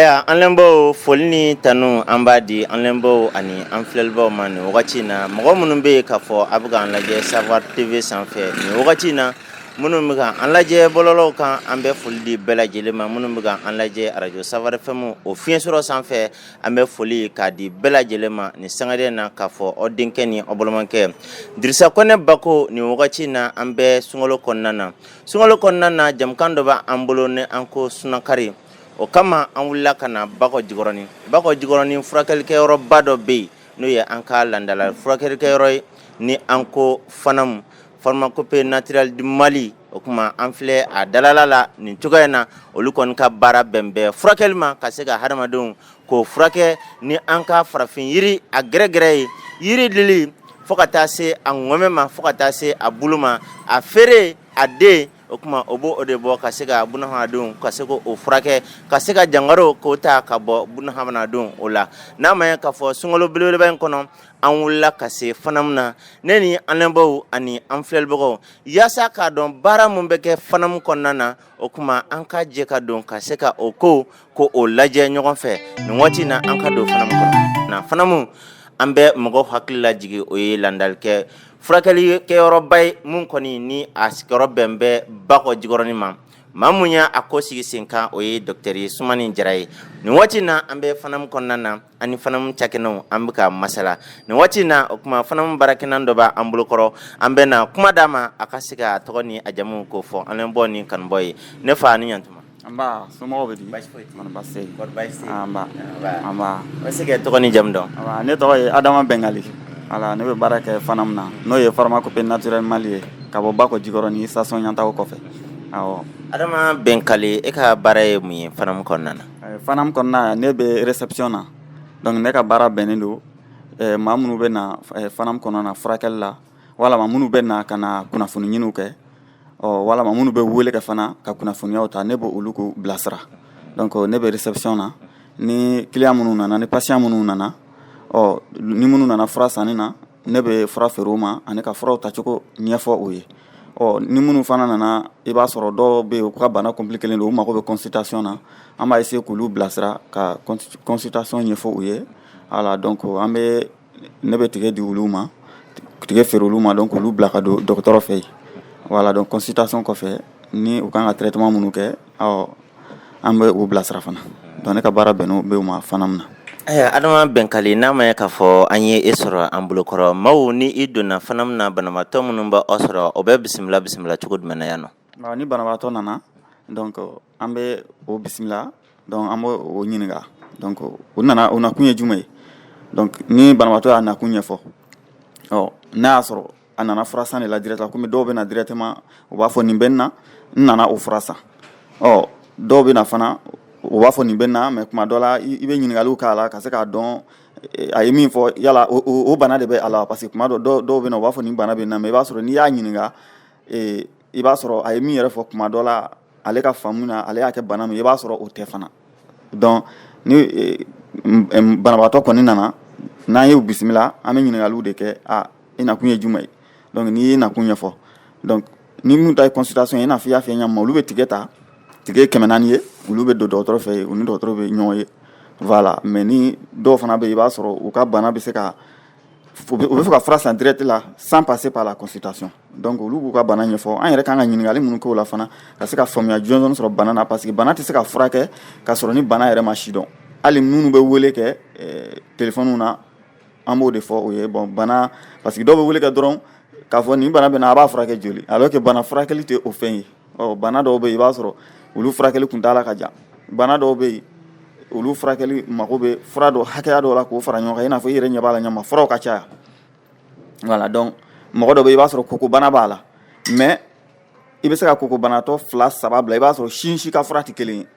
Aya an lamɛnbaaw foli ni tanu an b'a di an lamɛnbaaw ani an filɛlibaw ma nin wagati in na mɔgɔ minnu bɛ yen k'a fɔ a bɛ k'an lajɛ Savoir TV sanfɛ nin wagati in na minnu bɛ k'an lajɛ bɔlɔlɔw kan an bɛ foli di bɛɛ lajɛlen ma minnu bɛ k'an lajɛ radio Savoir FM o fiɲɛsɔrɔ sanfɛ an bɛ foli k'a di bɛɛ lajɛlen ma nin sangada in na k'a fɔ aw denkɛ ni aw balimakɛ Dirisa Kɔnɛ Bako nin wagati in na an bɛ sunkalo kɔnɔna na sunkalo kɔnɔna na jamukan dɔ b'an bolo ni an ko sunakari. O kama an wulila ka na Bakɔ Jikɔrɔni furakɛlikɛyɔrɔba dɔ bɛ yen n'o ye an ka landala furakɛlikɛyɔrɔ ye ni an ko FANAM pharmacopée naturelle du Mali o kuma an filɛ a dalala la nin cogoya in na olu kɔni ka baara bɛn bɛ furakɛli ma ka se ka hadamadenw k'o furakɛ ni an ka farafin yiri a gɛrɛgɛrɛ ye yiri lili fo ka taa se a ŋɔmɛ ma fo ka taa se a bulu ma a feere a den o kuma o b'o de bɔ ka se ka bunahadamadenw ka se k'o furakɛ ka se ka jangaro k'o ta ka bɔ bunahadamadenw o la n'a ma ye k'a fɔ sunkalo belebeleba in kɔnɔ an wulila ka se FANAM na ne ni an lamɛnbaaw ani an filɛlibagaw yaasa k'a dɔn baara mun bɛ kɛ FANAM kɔnɔna na o kuma an ka jɛ ka don ka se ka o ko k'o lajɛ ɲɔgɔn fɛ nin waati in na an ka don FANAM kɔnɔ na FANAM an bɛ mɔgɔw hakili lajigi o ye landalikɛ furakɛlikɛyɔrɔba ye mun kɔni ni a sigiyɔrɔ bɛn bɛ Bakɔ Jikɔrɔni ma maa mun y'a ko sigi sen kan o ye Dr Sumani Jara ye nin waati in na an bɛ FANAM kɔnɔna na ani FANAM cakɛnɛw an bɛ ka masala nin waati in na o kuma FANAM baarakɛnan dɔ b'an bolokɔrɔ an bɛ na kuma d'a ma a ka se ka tɔgɔ ni a jamu k'o fɔ an lamɛnbaaw ni kanubaaw ye ne fa ni ɲantuma. Anba somɔgɔw bɛ di Baasi foyi tɛ yen. Kɔni baasi tɛ yen. Kɔni baasi tɛ yen. Anba o bɛ se ka tɔgɔ ni jamu dɔn. Anba ne tɔgɔ ye Adama Bɛngali voilà ne bɛ baara kɛ FANAM na n'o ye pharmacopée naturelle Mali ye ka bɔ Bakɔ Jikɔrɔni station ɲantaw kɔfɛ awɔ. Adama Bɛnkale e ka baara ye mun ye FANAM kɔnɔna na. FANAM kɔnɔna ne bɛ réception na donc ne ka baara bɛnnen don maa minnu bɛ na FANAM kɔnɔna na furakɛli la walama minnu bɛ na ka na kunnafoni ɲiniw kɛ walama minnu bɛ wele kɛ fana ka kunnafoniyaw ta ne bɛ olu ko bilasira donc ne bɛ réception na ni client minnu nana ni patient minnu nana ni minnu nana fura sanni na ne bɛ fura feere u ma ani ka furaw tacogo ɲɛfɔ o ye ni minnu fana nana i b'a sɔrɔ dɔw bɛ yen u ka bana compliqué len don u mago bɛ consultation na an b'a essayer k'olu bilasira ka consultation ɲɛfɔ u ye voilà donc ne bɛ tigɛ di olu ma tigɛ feere olu ma donc olu bila ka don dɔgɔtɔrɔ fɛ yen voilà donc consultation kɔfɛ ni u kan ka traitement minnu kɛ an bɛ u bilasira fana donc ne ka baara bɛnnen bɛ u ma FANAM na. Adama Bɛnkale n'a ma ye k'a fɔ an ye e sɔrɔ an bolokɔrɔ maaw ni i donna FANAM na banabaatɔ minnu bɛ aw sɔrɔ o bɛ bisimila cogo jumɛn na yan nɔ. Ni banabaatɔ nana donc an bɛ o bisimila donc an bɛ o ɲininka donc u nakun ye jumɛn ye donc ni banabaatɔ y'a nakun ɲɛfɔ n'a y'a sɔrɔ a nana fura san de la directement komi dɔw bɛ na directement u b'a fɔ nin bɛ n na n nana o fura san dɔw bɛ na fana u b'a fɔ nin bɛ n na mais kuma dɔ la i bɛ ɲininkaliw k'a la ka se k'a dɔn a ye min fɔ yala o bana de bɛ a la parce que kuma dɔw bɛ na u b'a fɔ nin bana bɛ n na mais i b'a sɔrɔ n'i y'a ɲininka i b'a sɔrɔ a ye min yɛrɛ fɔ kuma dɔ la ale ka faamu na ale y'a kɛ bana min i b'a sɔrɔ o tɛ fana donc ni banabaatɔ kɔni nana n'an y'u bisimila an bɛ ɲininkaliw de kɛ i nakun ye jumɛn ye donc n'i ye nakun ɲɛfɔ donc ni minnu ta ye consultation ye i n'a fɔ i y'a fɔ ɲɛna olu bɛ tigɛ ta tigɛ 400 ye olu bɛ don dɔgɔtɔrɔ fɛ yen u ni dɔgɔtɔrɔ bɛ ɲɔgɔn ye voilà mais ni dɔw fana bɛ yen i b'a sɔrɔ u ka bana bɛ se ka u bɛ fɛ ka fura san direct la sans passer par la consultation donc olu b'u ka bana ɲɛfɔ an yɛrɛ kan ka ɲininkali minnu k'o la fana ka se ka faamuya jɔnjɔn sɔrɔ bana na parce que bana tɛ se ka furakɛ ka sɔrɔ ni bana yɛrɛ ma sidɔn hali minnu bɛ wele kɛ téléphone na an b'o de fɔ o ye bon bana parce que dɔw bɛ wele kɛ dɔrɔn k'a fɔ nin bana bɛ na a b'a furakɛ joli alors que bana furakɛli tɛ o fɛn ye bana dɔw bɛ yen i b'a sɔrɔ olu furakɛli kuntaala ka jan bana dɔw bɛ yen olu furakɛli mago bɛ fura dɔ hakɛya dɔw la k'o fara ɲɔgɔn kan i n'a fɔ i yɛrɛ ɲɛ b'a la ɲama furaw ka caya voilà donc mɔgɔ dɔ bɛ yen i b'a sɔrɔ kokobana b'a la mais i bɛ se ka kokobanatɔ 2 3 bila i b'a sɔrɔ si ka fura tɛ kelen ye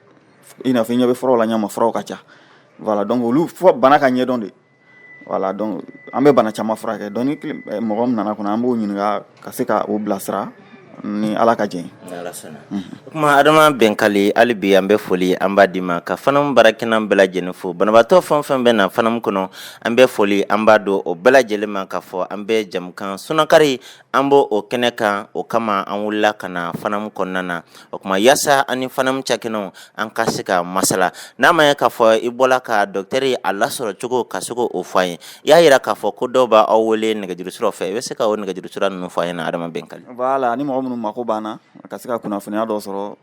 i n'a fɔ i ɲɛ bɛ furaw la ɲama furaw ka ca voilà donc olu fɔ bana ka ɲɛdɔn de voilà donc an bɛ bana caman furakɛ donc ni mɔgɔ min nana kɔnɔ an b'o ɲininka ka se ka o bilasira ni ala ka jɛn kuma adama bɛnkali hali bi an bɛ foli an b'a di ma ka fanamu baarakɛnan bɛɛ lajɛlen fo banabaatɔ fɛn fɛn bɛ na fanamu kɔnɔ an bɛ foli an b'a don o bɛɛ lajɛlen ma ka fɔ an bɛ jamukan sunakari an b'o o kɛnɛ kan o kama an wulila ka na fanamu kɔnɔna na o kuma yaasa ani fanamu cakɛnɛw an ka se ka masala n'a ma ye k'a fɔ i bɔla ka dɔkitɛri a lasɔrɔ cogo ka se k'o fɔ an ye i y'a yira k'a fɔ ko dɔw b'aw wele nɛgɛjurusiraw fɛ i bɛ se ka o nɛgɛjurusira ninnu fɔ an ɲɛna adama bɛnkali voilà ni mɔgɔ minnu mako banna ka se ka kunnafoniya dɔ sɔrɔ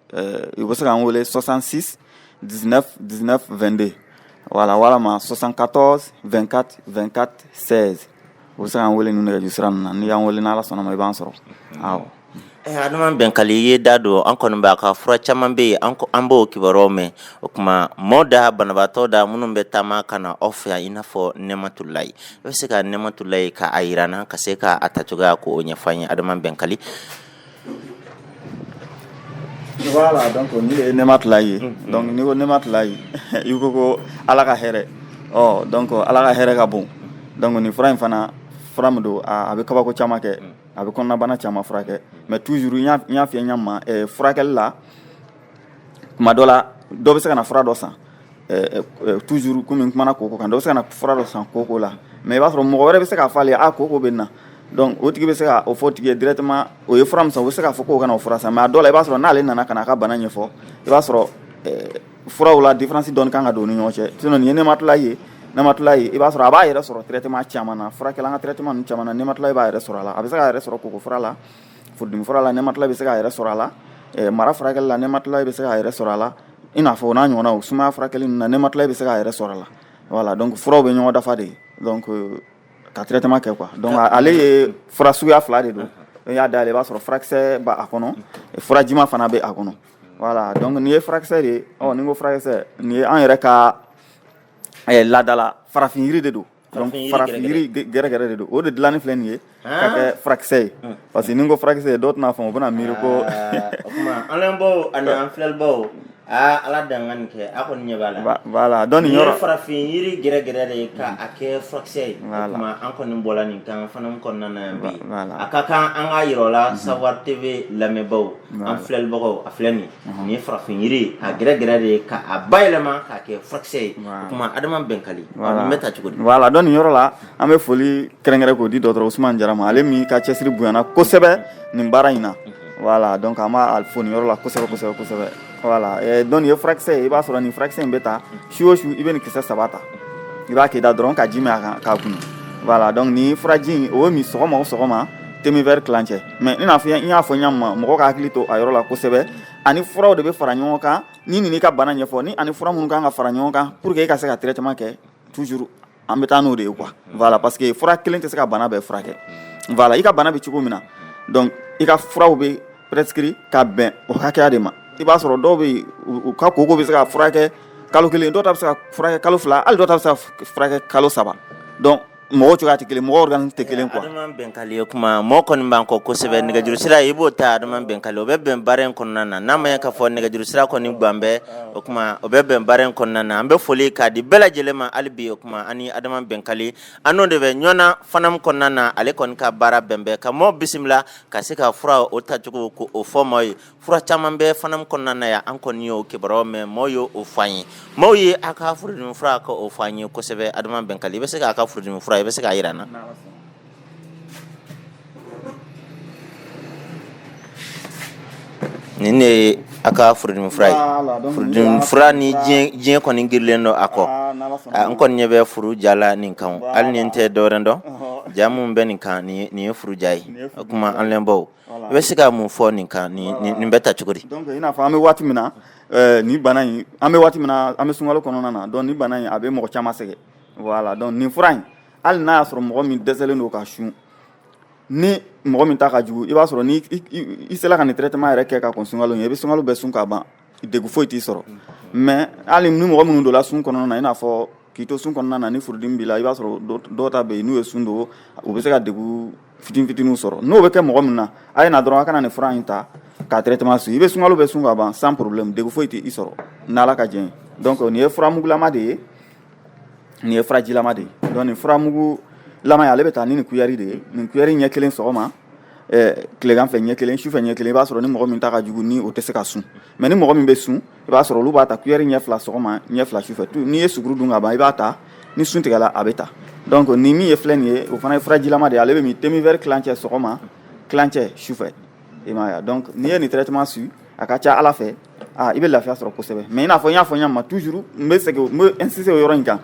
i bɛ se k'an wele 66 19 19 22 voilà walama 74 24 24 16 u bɛ se k'an wele ninnu nɛgɛjurusira ninnu na n'i y'an wele n'ala sɔnna ma i b'an sɔrɔ awɔ adama bɛnkali i ye da don an kɔni b'a ka fura caman bɛ yen an b'o kibaruyaw mɛn o kuma maaw da banabaatɔ da minnu bɛ taama ka na aw fɛ yan i n'a fɔ nɛmatulayi i bɛ se ka nɛmatulayi ka a yira n na ka se ka a tacogoya k'o ɲɛfɔ an ye adama bɛnkali voilà donc ni ye nɛmatulayi ye donc ni ko nɛmatulayi i ko ala ka hɛrɛ donc ala ka hɛrɛ ka bon donc ni fura in fana fura min don a bɛ kabako caman kɛ a bɛ kɔnɔnabana caman furakɛ mais toujours n y'a f'i ye ɲa ma furakɛli la kuma dɔ la dɔ bɛ se ka na fura dɔ san toujours komi n kumana koko kan dɔ bɛ se ka na fura dɔ san koko la mais i b'a sɔrɔ mɔgɔ wɛrɛ bɛ se k'a fɔ ale ye koko bɛ na donc o tigi bɛ se ka o fɔ tigi ye directement o ye fura min san o bɛ se k'a fɔ k'o kana o fura san mais a dɔ la i b'a sɔrɔ n'ale nana ka na a ka bana ɲɛfɔ i b'a sɔrɔ furaw la différence dɔɔni kan ka don u ni ɲɔgɔn cɛ sinon nin ye nɛmatulayi i b'a sɔrɔ a b'a yɛrɛ sɔrɔ traitement caman na furakɛla an ka traitement ninnu caman na nɛmatulayi b'a yɛrɛ sɔrɔ a la a bɛ se k'a yɛrɛ sɔrɔ koko fura la furudimi fura la nɛmatulayi bɛ se k'a yɛrɛ sɔrɔ a la mara furakɛli la nɛmatulayi bɛ se k'a yɛrɛ sɔrɔ a la i n'a fɔ o n'a ɲɔgɔnnaw sumaya furakɛli ninnu na nɛmatulayi bɛ se k'a yɛrɛ sɔrɔ a la voilà donc furaw bɛ ɲɔgɔn dafa de donc ka traitement kɛ quoi donc ale ye fura suguya fila de don i y'a dayɛlɛ i b'a sɔrɔ furakisɛ b'a kɔnɔ furajima fana bɛ a kɔnɔ voilà donc nin ye furakisɛ de ye ni n ko furakisɛ nin ye an yɛrɛ ka laadala farafin yiri de don donc farafin yiri gɛrɛgɛrɛ de don o de dilanni filɛ nin ye ka kɛ furakisɛ ye parce que ni n ko furakisɛ dɔw tɛna faamu u bɛna miiri ko o kuma an lamɛnbaw ani an filɛlibaw ala dangani kɛ a kɔni ɲɛ b'a la voilà donc nin yɔrɔ farafin yiri gɛrɛgɛrɛ de ka a kɛ furakisɛ ye o kuma an kɔni bɔla nin kan fana kɔnɔna na yan bi a ka kan an ka yira o la Savoir TV lamɛnbaw an filɛlibagaw a filɛ nin ye farafin yiri a gɛrɛgɛrɛ de ka a bayɛlɛma k'a kɛ furakisɛ ye o kuma adama bɛnkali nin bɛ ta cogo di voilà donc nin yɔrɔ la an bɛ foli kɛrɛnkɛrɛn k'o di dɔgɔtɔrɔ Usumani Jara ma ale min ka cɛsiri bonyana kosɛbɛ nin baara in na voilà donc an b'a fo nin yɔrɔ la kosɛbɛ voilà donc nin ye furakisɛ ye i b'a sɔrɔ nin furakisɛ in bɛ ta su o su i bɛ nin kisɛ 3 ta i b'a k'i da dɔrɔn ka ji min a kan k'a kunun voilà donc nin furaji in o ye min sɔgɔma o sɔgɔma demi-verre kilancɛ mais i n'a fɔ n y'a fɔ ɲa ma mɔgɔ ka hakili to a yɔrɔ la kosɛbɛ ani furaw de bɛ fara ɲɔgɔn kan ni nin ka bana ɲɛfɔ ni ani fura minnu kan ka fara ɲɔgɔn kan pour que e ka se ka traitement kɛ toujours an bɛ taa n'o de ye quoi voilà parce que fura kelen tɛ se ka bana bɛɛ furakɛ voilà i ka bana bɛ cogo min na donc i ka furaw bɛ prescrire ka bɛn o hakɛya de ma i b'a sɔrɔ dɔw bɛ yen u ka koko bɛ se ka furakɛ kalo kelen dɔw ta bɛ se ka furakɛ kalo 2 hali dɔw ta bɛ se ka furakɛ kalo 3 donc mɔgɔw cogoya tɛ kelen mɔgɔw organisme tɛ kelen quoi adama bɛnkali ye kuma mɔgɔ kɔni b'an kɔ kosɛbɛ nɛgɛjurusira i b'o ta adama bɛnkali o bɛ bɛn baara in kɔnɔna na n'a ma ye k'a fɔ nɛgɛjurusira kɔni gan bɛ o kuma o bɛ bɛn baara in kɔnɔna na an bɛ foli k'a di bɛɛ lajɛlen ma hali bi o kuma ani adama bɛnkali an n'o de bɛ ɲɔgɔnna fana kɔnɔna na ale kɔni ka baara bɛn bɛn ka mɔgɔw bisimila ka se ka fura o tacogo k'o fɔ maaw ye fura caman bɛ fana kɔnɔna na yan an kɔni y'o kibaruyaw mɛn maaw y'o fɔ an ye maaw ye a ka furudimi fura ka o fɔ an ye kosɛbɛ adama bɛnkali i bɛ se k'a ka furudimi fura i bɛ se k'a yira n na nin de ye a ka furudimi fura ye furudimi fura ni diɲɛ kɔni girilen dɔ a kɔ n kɔni ɲɛ bɛ furu jala nin kan hali ni n tɛ dɔwɛrɛ dɔn ja mun bɛ nin kan nin ye furu ja ye o kuma an lɛnbaw i bɛ se ka mun fɔ nin kan nin bɛ ta cogo di donc i n'a fɔ an bɛ waati min na nin bana in an bɛ waati min na an bɛ sunkalo kɔnɔna na donc nin bana in a bɛ mɔgɔ caman sɛgɛn voilà donc nin fura in hali n'a y'a sɔrɔ mɔgɔ min dɛsɛlen don ka sun ni mɔgɔ min ta ka jugu i b'a sɔrɔ ni i sera ka nin traitement yɛrɛ kɛ ka kɔn sunkalo ɲɛ i bɛ sunkalo bɛɛ sun ka ban degun foyi t'i sɔrɔ mais hali ni mɔgɔ minnu donna sun kɔnɔna na i n'a fɔ k'i to sun kɔnɔna na ni furudimi b'i la i b'a sɔrɔ dɔw ta bɛ yen n'u ye sun don u bɛ se ka degun fitiniw sɔrɔ n'o bɛ kɛ mɔgɔ min na a ye na dɔrɔn a kana nin fura in ta k'a traitement su i bɛ sunkalo bɛɛ sun ka ban sans problème degun foyi t'i sɔrɔ n'Ala ka jɛn ye donc nin ye furamugulama de ye nin ye furajilama de ye donc nin furamugulama ye ale bɛ taa ni nin kuyɛri de ye nin kuyɛri ɲɛ kelen sɔgɔma tilegan fɛ ɲɛ kelen sufɛ ɲɛ kelen i b'a sɔrɔ ni mɔgɔ min ta ka jugu ni o tɛ se ka sun mais ni mɔgɔ min bɛ sun i b'a sɔrɔ olu b'a ta cuillère ɲɛ fila sɔgɔma ɲɛ fila sufɛ n'i ye suguru dun ka ban i b'a ta ni sun tigɛla a bɛ ta donc ni min ye filɛ nin ye o fana ye furajilama de ye ale bɛ min demi-verre kilancɛ sɔgɔma kilancɛ sufɛ i m'a ye donc n'i ye nin traitement su a ka ca Ala fɛ i bɛ lafiya sɔrɔ kosɛbɛ mais i n'a fɔ n y'a fɔ ɲɛna ma toujours n bɛ insister o yɔrɔ in kan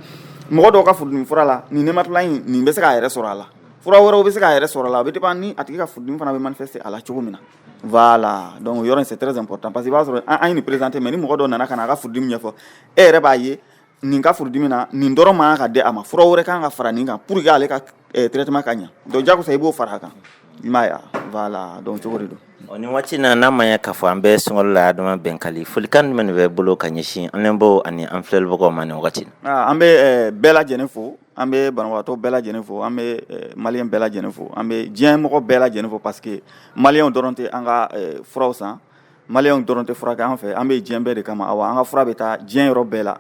mɔgɔ dɔw ka furudimi fura la nin nématologue in nin bɛ se k'a yɛrɛ sɔrɔ a la fura wɛrɛw bɛ se k'a yɛrɛ sɔrɔ a la a bɛ dépend ni a tigi ka furudimi fana bɛ manifester a la cogo min na voilà donc o yɔrɔ in c'est très important parce que i b'a sɔrɔ an ye nin présenter mais ni mɔgɔ dɔ nana ka na a ka furudimi ɲɛfɔ e yɛrɛ b'a ye nin ka furudimi na nin dɔrɔn man ka di a ma fura wɛrɛ kan ka fara nin kan pour que ale ka traitement ka ɲɛ donc jagosa i b'o fara a kan i m'a ye voilà donc cogo de don. Ni waati na n'a ma ɲɛ k'a fɔ an bɛ sunkalo la Adama Bɛnkali folikan jumɛn de bɛ bolo ka ɲɛsin an lamɛnbagaw ani an filɛbagaw ma nin wagati na. An bɛ bɛɛ lajɛlen fo an bɛ banabagatɔ bɛɛ lajɛlen fo an bɛ maliyɛn bɛɛ lajɛlen fo an bɛ diɲɛ mɔgɔ bɛɛ lajɛlen fo parce que maliyɛnw dɔrɔn tɛ an ka furaw san maliyɛnw dɔrɔn tɛ furakɛ an fɛ an bɛ diɲɛ bɛɛ de kama awa an ka fura bɛ taa diɲɛ yɔrɔ bɛɛ la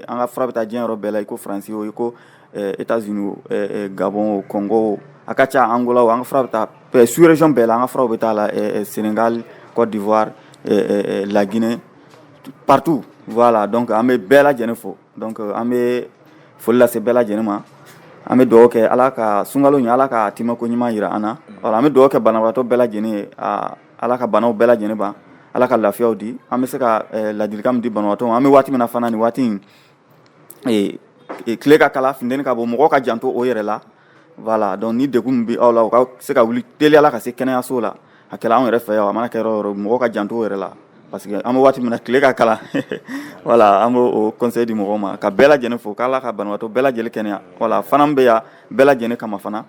an ka fura bɛ taa diɲɛ yɔrɔ bɛɛ la i ko Faransi o i ko États-Unis o Gabon o Congo o a ka ca Angola o an ka fura bɛ taa sous-région bɛɛ la an ka furaw bɛ taa la Sénégal Côte d'Ivoire la Guinée partout voilà donc an bɛ bɛɛ lajɛlen fo donc an bɛ foli lase bɛɛ lajɛlen ma an bɛ dugawu kɛ Ala ka sunkalo ɲɛ Ala ka timako ɲuman jira an na voilà an bɛ dugawu kɛ banabagatɔ bɛɛ lajɛlen ye Ala ka banaw bɛɛ lajɛlen ban Ala ka lafiyaw di an bɛ se ka ladilikan min di banabagatɔ ma an bɛ waati min na fana nin waati in tile ka kala funteni ka bɔ mɔgɔw ka janto o yɛrɛ la voilà donc ni degun min bɛ aw la o ka se ka wuli teliyala ka se kɛnɛyaso la a kɛra anw yɛrɛ fɛ yan a mana kɛ yɔrɔ o yɔrɔ mɔgɔw ka janto o yɛrɛ la parce que an bɛ waati min na tile ka kalan voilà an b'o o conseil di mɔgɔw ma ka bɛɛ lajɛlen fo k'Ala ka banabagatɔ bɛɛ lajɛlen kɛnɛya voilà fana bɛ yan bɛɛ lajɛlen kama fana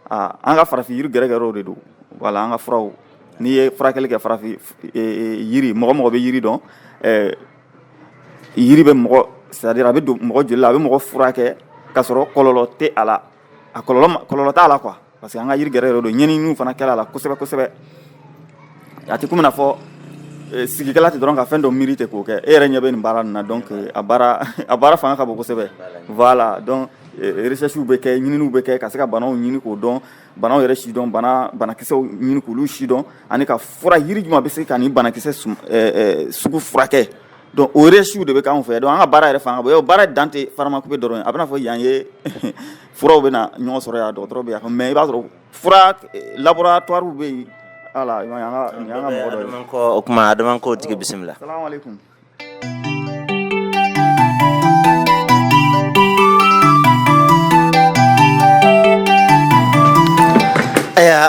an ka farafin yiri gɛrɛgɛrɛw de don voilà an ka furaw n'i ye furakɛli kɛ farafin yiri mɔgɔ bɛ yiri dɔn yiri bɛ mɔgɔ c'est-à-dire a bɛ don mɔgɔ joli la a bɛ mɔgɔ furakɛ ka sɔrɔ kɔlɔlɔ tɛ a la a kɔlɔlɔ t'a la quoi parce que an ka yiri gɛrɛgɛrɛw don ɲɛɲiniw fana kɛra a la kosɛbɛ kosɛbɛ a tɛ komi n'a fɔ sigikɛla tɛ dɔrɔn ka fɛn dɔ miiri ten k'o kɛ e yɛrɛ ɲɛ bɛ nin baara nin na donc a baara fanga ka bon kosɛbɛ voilà donc recherche bɛ kɛ ɲininiw bɛ kɛ ka se ka banaw ɲini k'o dɔn banaw yɛrɛ si dɔn banakisɛw ɲini k'olu si dɔn ani ka fura yiri jumɛn bɛ se ka nin banakisɛ sugu furakɛ donc o recherche de bɛ k'anw fɛ donc an ka baara yɛrɛ fanga ka bon baara dan tɛ pharmacopée dɔrɔn ye a bɛna fɔ yan ye furaw bɛna ɲɔgɔn sɔrɔ yan dɔgɔtɔrɔ bɛ yan mais i b'a sɔrɔ fura laboratoire bɛ yen ala an ka mɔgɔ dɔ ye o kuma Adama ko tigi bisimila. Salamu alaikum.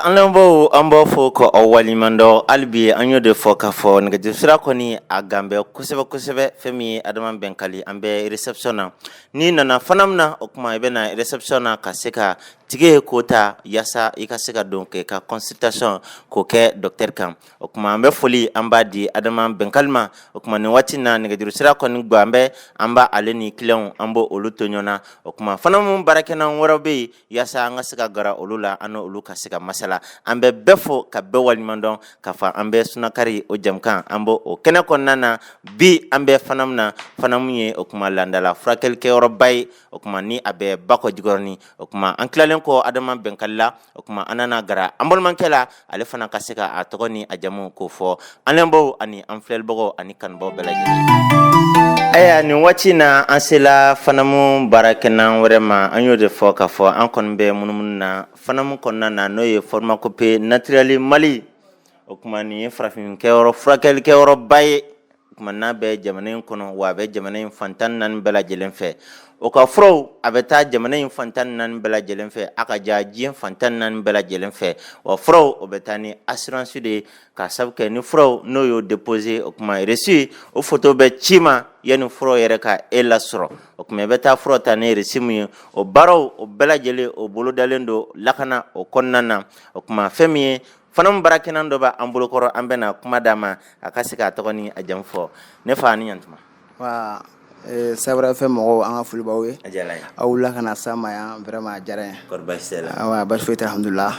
An lamɛnbagaw an b'a fɔ ko aw waleɲumandɔn hali bi an y'o de fɔ k'a fɔ nɛgɛjurusira kɔni a gan bɛ kosɛbɛ kosɛbɛ fɛn min ye Adama Bɛnkali an bɛ réception na n'i nana fana min na o kuma i bɛ na réception na ka se ka tigi ye ko ta yaasa i ka se ka don kɛ ka consultation k'o kɛ docteur kan o kuma an bɛ foli an b'a di Adama Bɛnkali ma o kuma nin waati na nɛgɛjurusira kɔni gan bɛ an b'a ale ni clients an b'o olu to ɲɔgɔn na o kuma fana mun baarakɛɲɔgɔn wɛrɛw bɛ yen yaasa an ka se ka gara olu la an n'olu ka se ka masala an bɛ bɛɛ fo ka bɛɛ waleɲuman dɔn k'a fɔ an bɛ Sunakari o jamukan an b'o o kɛnɛ kɔnɔna na bi an bɛ fana min na fana min ye o kuma landala furakɛlikɛyɔrɔba ye o kuma ni a bɛ Bakɔ Jikɔrɔni o kuma an tilalen kɔ Adama Bɛnkali la o kuma an nana gara an balimakɛ la ale fana ka se ka a tɔgɔ ni a jamu k'o fɔ an lamɛnbagaw ani an filɛbagaw ani kanubagaw bɛɛ lajɛlen. Aya nin waati na an sela fanamu baarakɛnan wɛrɛ ma an y'o de fɔ k'a fɔ an kɔni bɛ munumunu na fanamu kɔnɔna na n'o ye Pharmacopée naturelle Mali o kuma nin ye farafinkɛyɔrɔ furakɛlikɛyɔrɔba ye o kuma n'a bɛ jamana in kɔnɔ wa a bɛ jamana in fan 14 bɛɛ lajɛlen fɛ o ka furaw a bɛ taa jamana in fan 14 bɛɛ lajɛlen fɛ a ka ja diɲɛ fan 14 bɛɛ lajɛlen fɛ wa furaw o bɛ taa ni assurance de ye k'a sabu kɛ ni furaw n'o y'o déposé o kuma reçu o photo bɛ ci ma yanni furaw yɛrɛ ka e lasɔrɔ o kuma i bɛ taa furaw ta ni reçu min ye o baaraw o bɛɛ lajɛlen o bolodalen don lakana o kɔnɔna na o kuma fɛn min ye fana min baarakɛnan dɔ b'an bolokɔrɔ an bɛna kuma d'a ma a ka se k'a tɔgɔ ni a jamu fɔ ne fa ni ɲantuma. Wa Sahara FM mɔgɔw an ka foli b'aw ye. A diyara n ye. Aw wulila ka na s'a ma yan vraiment a diyara n ye. Kɔri baasi tɛ la. Awa baasi foyi tɛ alhamdulila.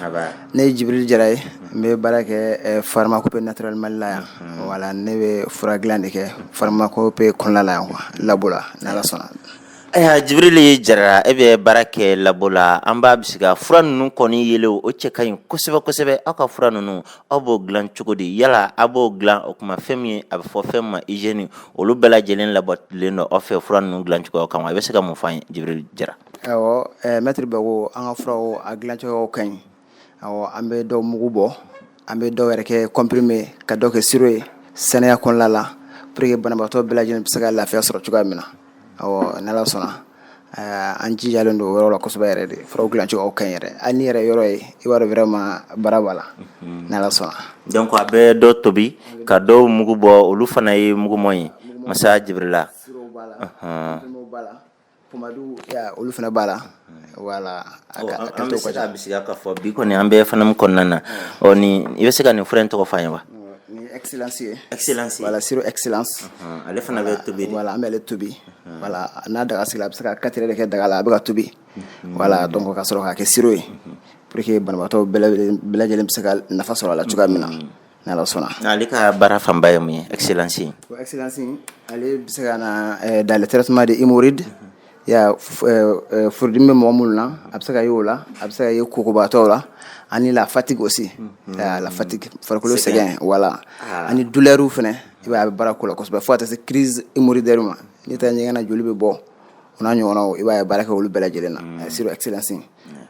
Ne ye Jibril Jara ye n bɛ baara kɛ Pharmacopée naturelle Mali la yan. Voilà ne bɛ fura dilan de kɛ Pharmacopée kɔnɔna la yan quoi labo la n'Ala sɔnna. Jibril Jara ebe barake labola an b'a bisiga fura ninnu kɔni yele o cɛ ka ɲi kosɛbɛ kosɛbɛ aw ka fura ninnu aw b'o dilan cogo di yala a b'o dilan o kuma fɛn min a bɛ fɔ fɛn ma hygiène olu bɛɛ lajɛlen labɔlen don aw fɛ fura ninnu dilan cogo kan wa i bɛ se ka mun fɔ an ye Jibril Jara awɔ maître Bago an ka furaw a dilan cogo ka ɲi awɔ an bɛ dɔw mugu bɔ an bɛ dɔw yɛrɛ kɛ comprimé ka dɔw kɛ sirop ye sɛnɛya kɔnɔna la pour que banabaatɔ bɛɛ lajɛlen bɛ se ka lafiya sɔrɔ cogoya min na awɔ n'Ala sɔnna an jijalen don o yɔrɔ la kosɛbɛ yɛrɛ de furaw dilan cogo ka ɲi yɛrɛ hali ni yɛrɛ yɔrɔ ye i b'a dɔn vraiment baara b'a la n'Ala sɔnna donc a bɛ dɔ tobi ka dɔw mugu bɔ olu fana ye mugumɔ ye masa Jibrila pomadu olu fana b'a la voilà an bɛ se ka bisiga ka fɔ bi kɔni an bɛ fana min kɔnɔna na ni i bɛ se ka nin fura in tɔgɔ fɔ an ye wa ni excellence ye excellence voilà sirop excellence ale fana bɛ tobi voilà an bɛ ale tobi voilà n'a daga sigila a bɛ se ka 4 heures de kɛ daga la a bɛ ka tobi voilà donc ka sɔrɔ k'a kɛ sirop ye pour que banabaatɔ bɛɛ lajɛlen bɛ se ka nafa sɔrɔ a la cogoya min na n'Ala sɔnna ale ka baara fanba ye mun ye excellence excellence ale bɛ se ka na dans le traitement de hémorroïde furudimi bɛ mɔgɔ minnu na a bɛ se ka ye o la a bɛ se ka ye kokobaatɔw la ani la fatigue aussi la fatigue farikolo sɛgɛn voilà ani douleur fɛnɛ i b'a bɛ baara k'o la kosɛbɛ fo ka taa se crise hémorroïdaire ma n'i taara ɲɛgɛn na joli bɛ bɔ o n'a ɲɔgɔnnaw i b'a ye baara kɛ olu bɛɛ lajɛlen na sirop excellence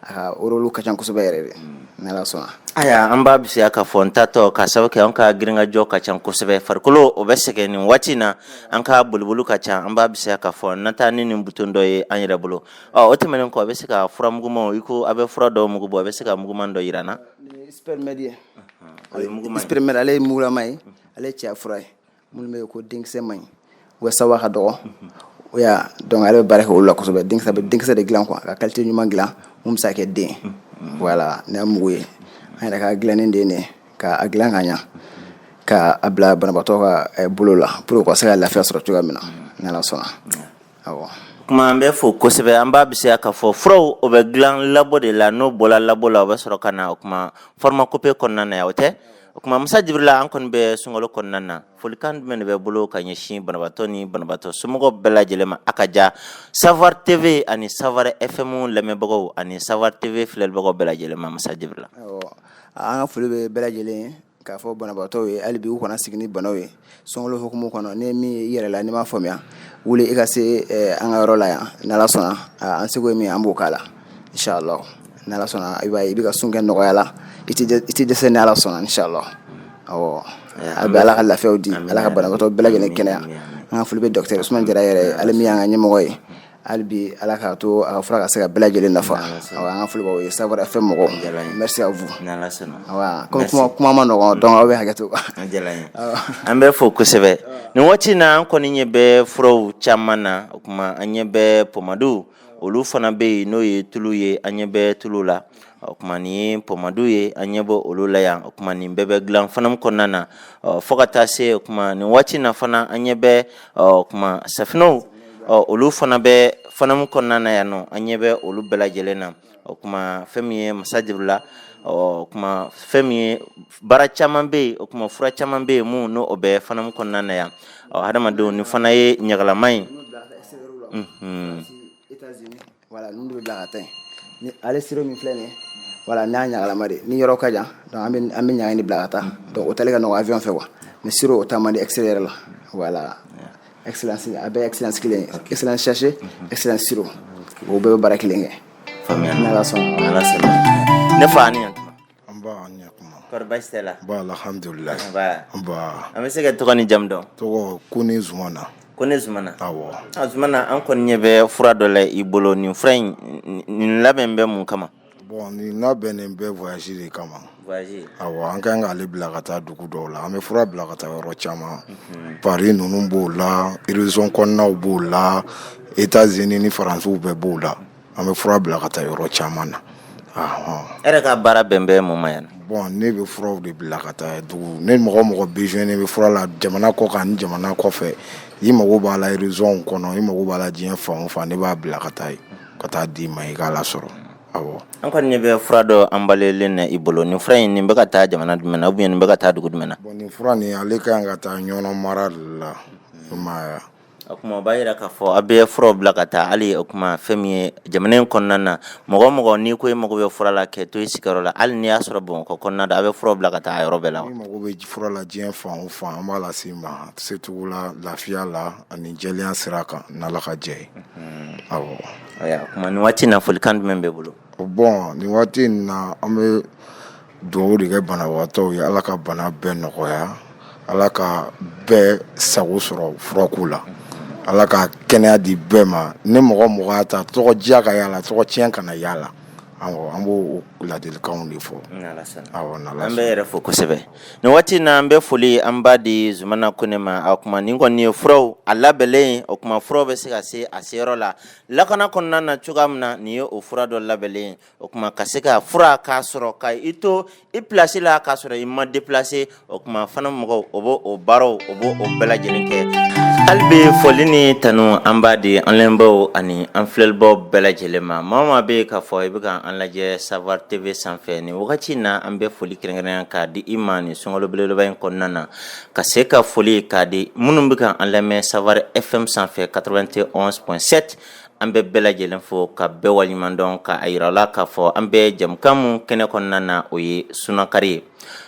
a ka rôle ka ca kosɛbɛ yɛrɛ de n'Ala sɔnna aya an b'a bisiya ka fɔ n tatɔ ka sababu kɛ an ka girinkajɔ ka ca kosɛbɛ farikolo o bɛ sɛgɛn nin waati na an ka bolibolu ka ca an b'a bisiya ka fɔ n'an taa ni nin buton dɔ ye an yɛrɛ bolo o tɛmɛnen kɔ a bɛ se ka fura mugumanw i ko a bɛ fura dɔw mugu bɔ a bɛ se ka muguman dɔ yira n na spermède spermède ale ye mugulama ye ale ye cɛya fura ye minnu bɛ yen ko denkisɛ man ɲi ou sawa ka dɔgɔ donc ale bɛ baara kɛ olu la kosɛbɛ denkisɛ bɛ denkisɛ de dilan quoi ka qualité ɲuman dilan mun bɛ se ka kɛ den voilà n'a mugu ye an yɛrɛ ka dilannen de ye nin k'a dilan ka ɲa k'a bila banabaatɔ ka bolo la pour que u ka se ka lafiya sɔrɔ cogoya min na n'Ala sɔnna awɔ kuma an bɛ fo kosɛbɛ an b'a bisiya ka fɔ furaw o bɛ dilan labo de la n'o bɔla labo la o bɛ sɔrɔ ka na o kuma pharmacopée kɔnɔna na yan o tɛ o kuma Musa Jibrila an kɔni bɛ sunkalo kɔnɔna na folikan jumɛn de bɛ bolo ka ɲɛsin banabaatɔ ni banabaatɔ somɔgɔw bɛɛ lajɛlen ma a ka ja Savoir TV ani Savoir FM lamɛnbagaw ani Savoir TV filɛlibagaw bɛɛ lajɛlen ma Musa Jibrila an ka foli bɛ bɛɛ lajɛlen ye k'a fɔ banabaatɔw ye hali bi u kana sigi ni banaw ye sunkalo hukumu kɔnɔ ni min ye i yɛrɛ la n'i m'a faamuya wuli i ka se an ka yɔrɔ la yan n'Ala sɔnna an seko ye min an b'o k'a la inshallah n'Ala sɔnna i b'a ye i bɛ ka sun kɛ nɔgɔya la i tɛ dɛsɛ ni Ala sɔnna inshallah awɔ a bɛ Ala ka lafiyaw di Ala ka banabaatɔ bɛɛ lajɛlen kɛnɛya an ka foli bɛ docteur Usumani Jara yɛrɛ ale min y'an ka ɲɛmɔgɔ ye hali bi Ala k'a to a ka fura ka se ka bɛɛ lajɛlen nafa awɔ an ka foli b'aw ye Savoir FM mɔgɔw merci à vous awɔ comme kuma ma nɔgɔn donc aw bɛ hakɛ to an bɛ fo kosɛbɛ nin waati na an kɔni ɲɛ bɛ furaw caman na o kuma an ɲɛ bɛ pomadu olu fana bɛ yen n'o ye tulu ye an ɲɛ bɛ tulu la o kuma nin ye pomadu ye an ɲɛ bɔ olu la yan o kuma nin bɛɛ bɛ dilan fana kɔnɔna na fo ka taa se o kuma nin waati na fana an ɲɛ bɛ o kuma safinɛw olu fana bɛ fana kɔnɔna na yan nɔ an ɲɛ bɛ olu bɛɛ lajɛlen na o kuma fɛn min ye Masa Jibrila o kuma fɛn min ye baara caman bɛ yen o kuma fura caman bɛ yen mun n'o bɛ fana kɔnɔna na yan hadamadenw ni fana ye ɲagalama ye voilà ninnu bɛ bila ka taa yen ni ale sirop min filɛ nin ye voilà n'a ɲagalama de ni yɔrɔ ka jan donc an bɛ ɲaga in de bila ka taa donc o tali ka nɔgɔ avion fɛ quoi mais sirop o taa man di accéléré la voilà excellence a bɛ excellence kelen ye excellence sachet excellence sirop o bɛɛ bɛ baara kelen kɛ faamuya n'Ala sɔnna ne fa ani yantuma an b'a ɲɛkuma kɔri baasi tɛ la alhamdulillah an bɛ se ka tɔgɔ ni jamu dɔn tɔgɔ ko ni Zumana ko ne Zumana awɔ Zumana an kɔni ɲɛ bɛ fura dɔ la i bolo nin fura in nin labɛn bɛ mun kama nin labɛnnen bɛ voyage de kama awɔ an kan k'ale bila ka taa dugu dɔw la an bɛ fura bila ka taa yɔrɔ caman Paris ninnu b'o la région kɔnɔnaw b'o la États-Unis ni Faransiw bɛɛ b'o la an bɛ fura bila ka taa yɔrɔ caman na e yɛrɛ ka baara bɛn bɛ mun ma yan ne bɛ furaw de bila ka taa dugu ne mɔgɔ besoin ne bɛ fura la jamana kɔ kan ni jamana kɔfɛ i mago b'a la région kɔnɔ i mago b'a la diɲɛ fan o fan ne b'a bila ka taa yen ka taa d'i ma i k'a lasɔrɔ awɔ an kɔni ɲɛ bɛ fura dɔ emballélen na i bolo nin fura in nin bɛ ka taa jamana jumɛn na ou bien nin bɛ ka taa dugu jumɛn na nin fura nin ale kan ka taa ɲɔnɔ mara de la i m'a ye o kuma b'a yira k'a fɔ a bɛ furaw bila ka taa hali o kuma fɛn min ye jamana in kɔnɔna na mɔgɔ mɔgɔ n'i ko i mago bɛ fura la kɛ to i sigiyɔrɔ la hali n'i y'a sɔrɔ Bamakɔ kɔnɔna na a bɛ furaw bila ka taa a yɔrɔ bɛɛ la wa. Ni mago bɛ fura la diɲɛ fan o fan an b'a lase ma secogo la lafiya la ani jɛlenya sira kan n'Ala ka jɛ ye. Awɔ. O kuma nin waati na folikan jumɛn b'e bolo. Bon nin waati in na an bɛ dugawu de kɛ banabagatɔw ye Ala ka bana bɛɛ nɔgɔya Ala ka bɛɛ sago sɔrɔ furako la. Ala ka kɛnɛya di bɛɛ ma ni mɔgɔ mɔgɔ y'a ta tɔgɔ diya ka y'a la tɔgɔ tiɲɛ kana y'a la an b'o ladilikanw de fɔ. An bɛ yɛrɛ fo kosɛbɛ nin waati na an bɛ foli an b'a di Zumana Kone ma o kuma nin kɔni ye furaw a labɛnlen o kuma furaw bɛ se ka se a seyɔrɔ la lakana kɔnɔna na cogoya min na nin ye o fura dɔ labɛnlen o kuma ka se ka fura k'a sɔrɔ ka i to i place la k'a sɔrɔ i ma déplacer o kuma fana mɔgɔw o b'o o baaraw o b'o o bɛɛ lajɛlen kɛ hali bi foli ni tanu an b'a di an lamɛnbaaw ani an filɛlibaw bɛɛ lajɛlen ma maa o maa bɛ k'a fɔ i bɛ ka an lajɛ Savoir TV sanfɛ nin wagati in na an bɛ foli kɛrɛnkɛrɛnnen k'a di i ma nin sunkalo belebeleba in kɔnɔna na ka se ka foli k'a di minnu bɛ ka an lamɛn Savoir FM sanfɛ 91.7 an bɛ bɛɛ lajɛlen fo ka bɛɛ waleɲuman dɔn ka a yira la k'a fɔ an bɛ jamukan mun kɛnɛ kɔnɔna na o ye Sunakari ye.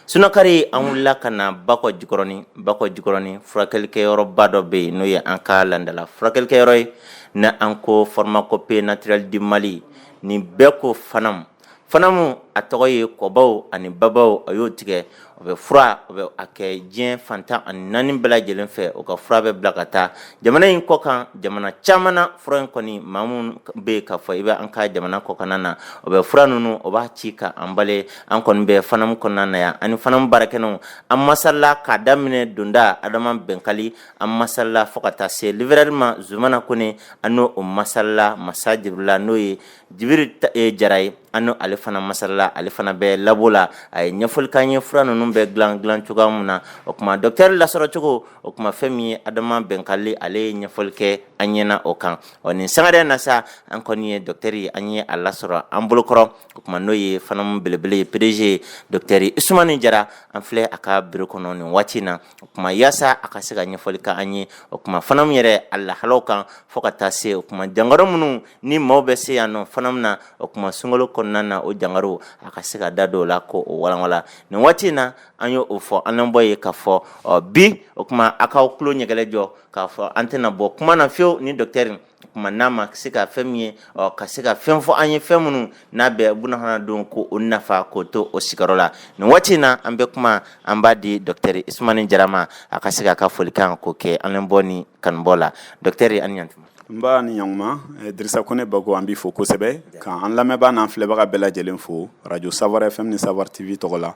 Sunakari an wulila ka na Bakɔ Jikɔrɔni furakɛlikɛyɔrɔba dɔ bɛ yen n'o ye an ka landala furakɛlikɛyɔrɔ ye na an ko Pharmacopée Naturelle du Mali nin bɛɛ ko Fanamu a tɔgɔ ye kɔbaw ani babaw a y'o tigɛ o bɛ fura o bɛ a kɛ diɲɛ fantan ani 4 bɛɛ lajɛlen fɛ o ka fura bɛ bila ka taa jamana in kɔ kan jamana caman na fura in kɔni maa minnu bɛ k'a fɔ i bɛ an ka jamana kɔkanna na o bɛ fura ninnu o b'a ci ka an bale an kɔni bɛ Fanamu kɔnɔna na yan ani Fanamu baarakɛɲɔgɔnw an masala k'a daminɛ donda Adama Bɛnkali an masala fo ka taa se livreur ma Zumana Kone an n'o masala Masa Jibirila n'o ye Jibiri Jara ye an n'o ale fana masala ale fana bɛ labo la a ye ɲɛfɔli k'an ye fura ninnu bɛ dilan cogoya min na o kuma docteur lasɔrɔ cogo o kuma fɛn min ye Adama Bɛnkali ale ye ɲɛfɔli kɛ an ɲɛna o kan nin sangada na sa an kɔni ye docteur ye an ye a lasɔrɔ an bolokɔrɔ o kuma n'o ye Fanamu belebele ye PDG docteur Usumani Jara an filɛ a ka bureau kɔnɔ nin waati na o kuma yaasa a ka se ka ɲɛfɔli kɛ an ye o kuma Fanamu yɛrɛ a lahalaw kan fo ka taa se o kuma jangaro minnu ni maaw bɛ se yan nɔ Fanamu na o kuma sunkalo kɔnɔna na o jangaro a ka se ka da don o la ko o walawala nin waati na an y'o fɔ an lamɛnbɔ ye k'a fɔ bi o kuma a k'aw tulo ɲɛgɛlɛ jɔ k'a fɔ an tɛna bɔ kuma na fiyewu ni docteur kuma n'a ma se ka fɛn min ye ka se ka fɛn fɔ an ye fɛn minnu n'a bɛ bunahadamadenw ko o nafa k'o to o sigiyɔrɔ la nin waati in na an bɛ kuma an b'a di docteur Usumani Jara ma a ka se k'a ka folikan k'o kɛ an lamɛnbɔ ni kanubɔ la docteur a ni ɲantuma. N b'a ni ɲankuma Dirisa Kone Bago an b'i fo kosɛbɛ ka an lamɛnbaa n'an filɛbaga bɛɛ lajɛlen fo radio Savoir FM ni Savoir TV tɔgɔ la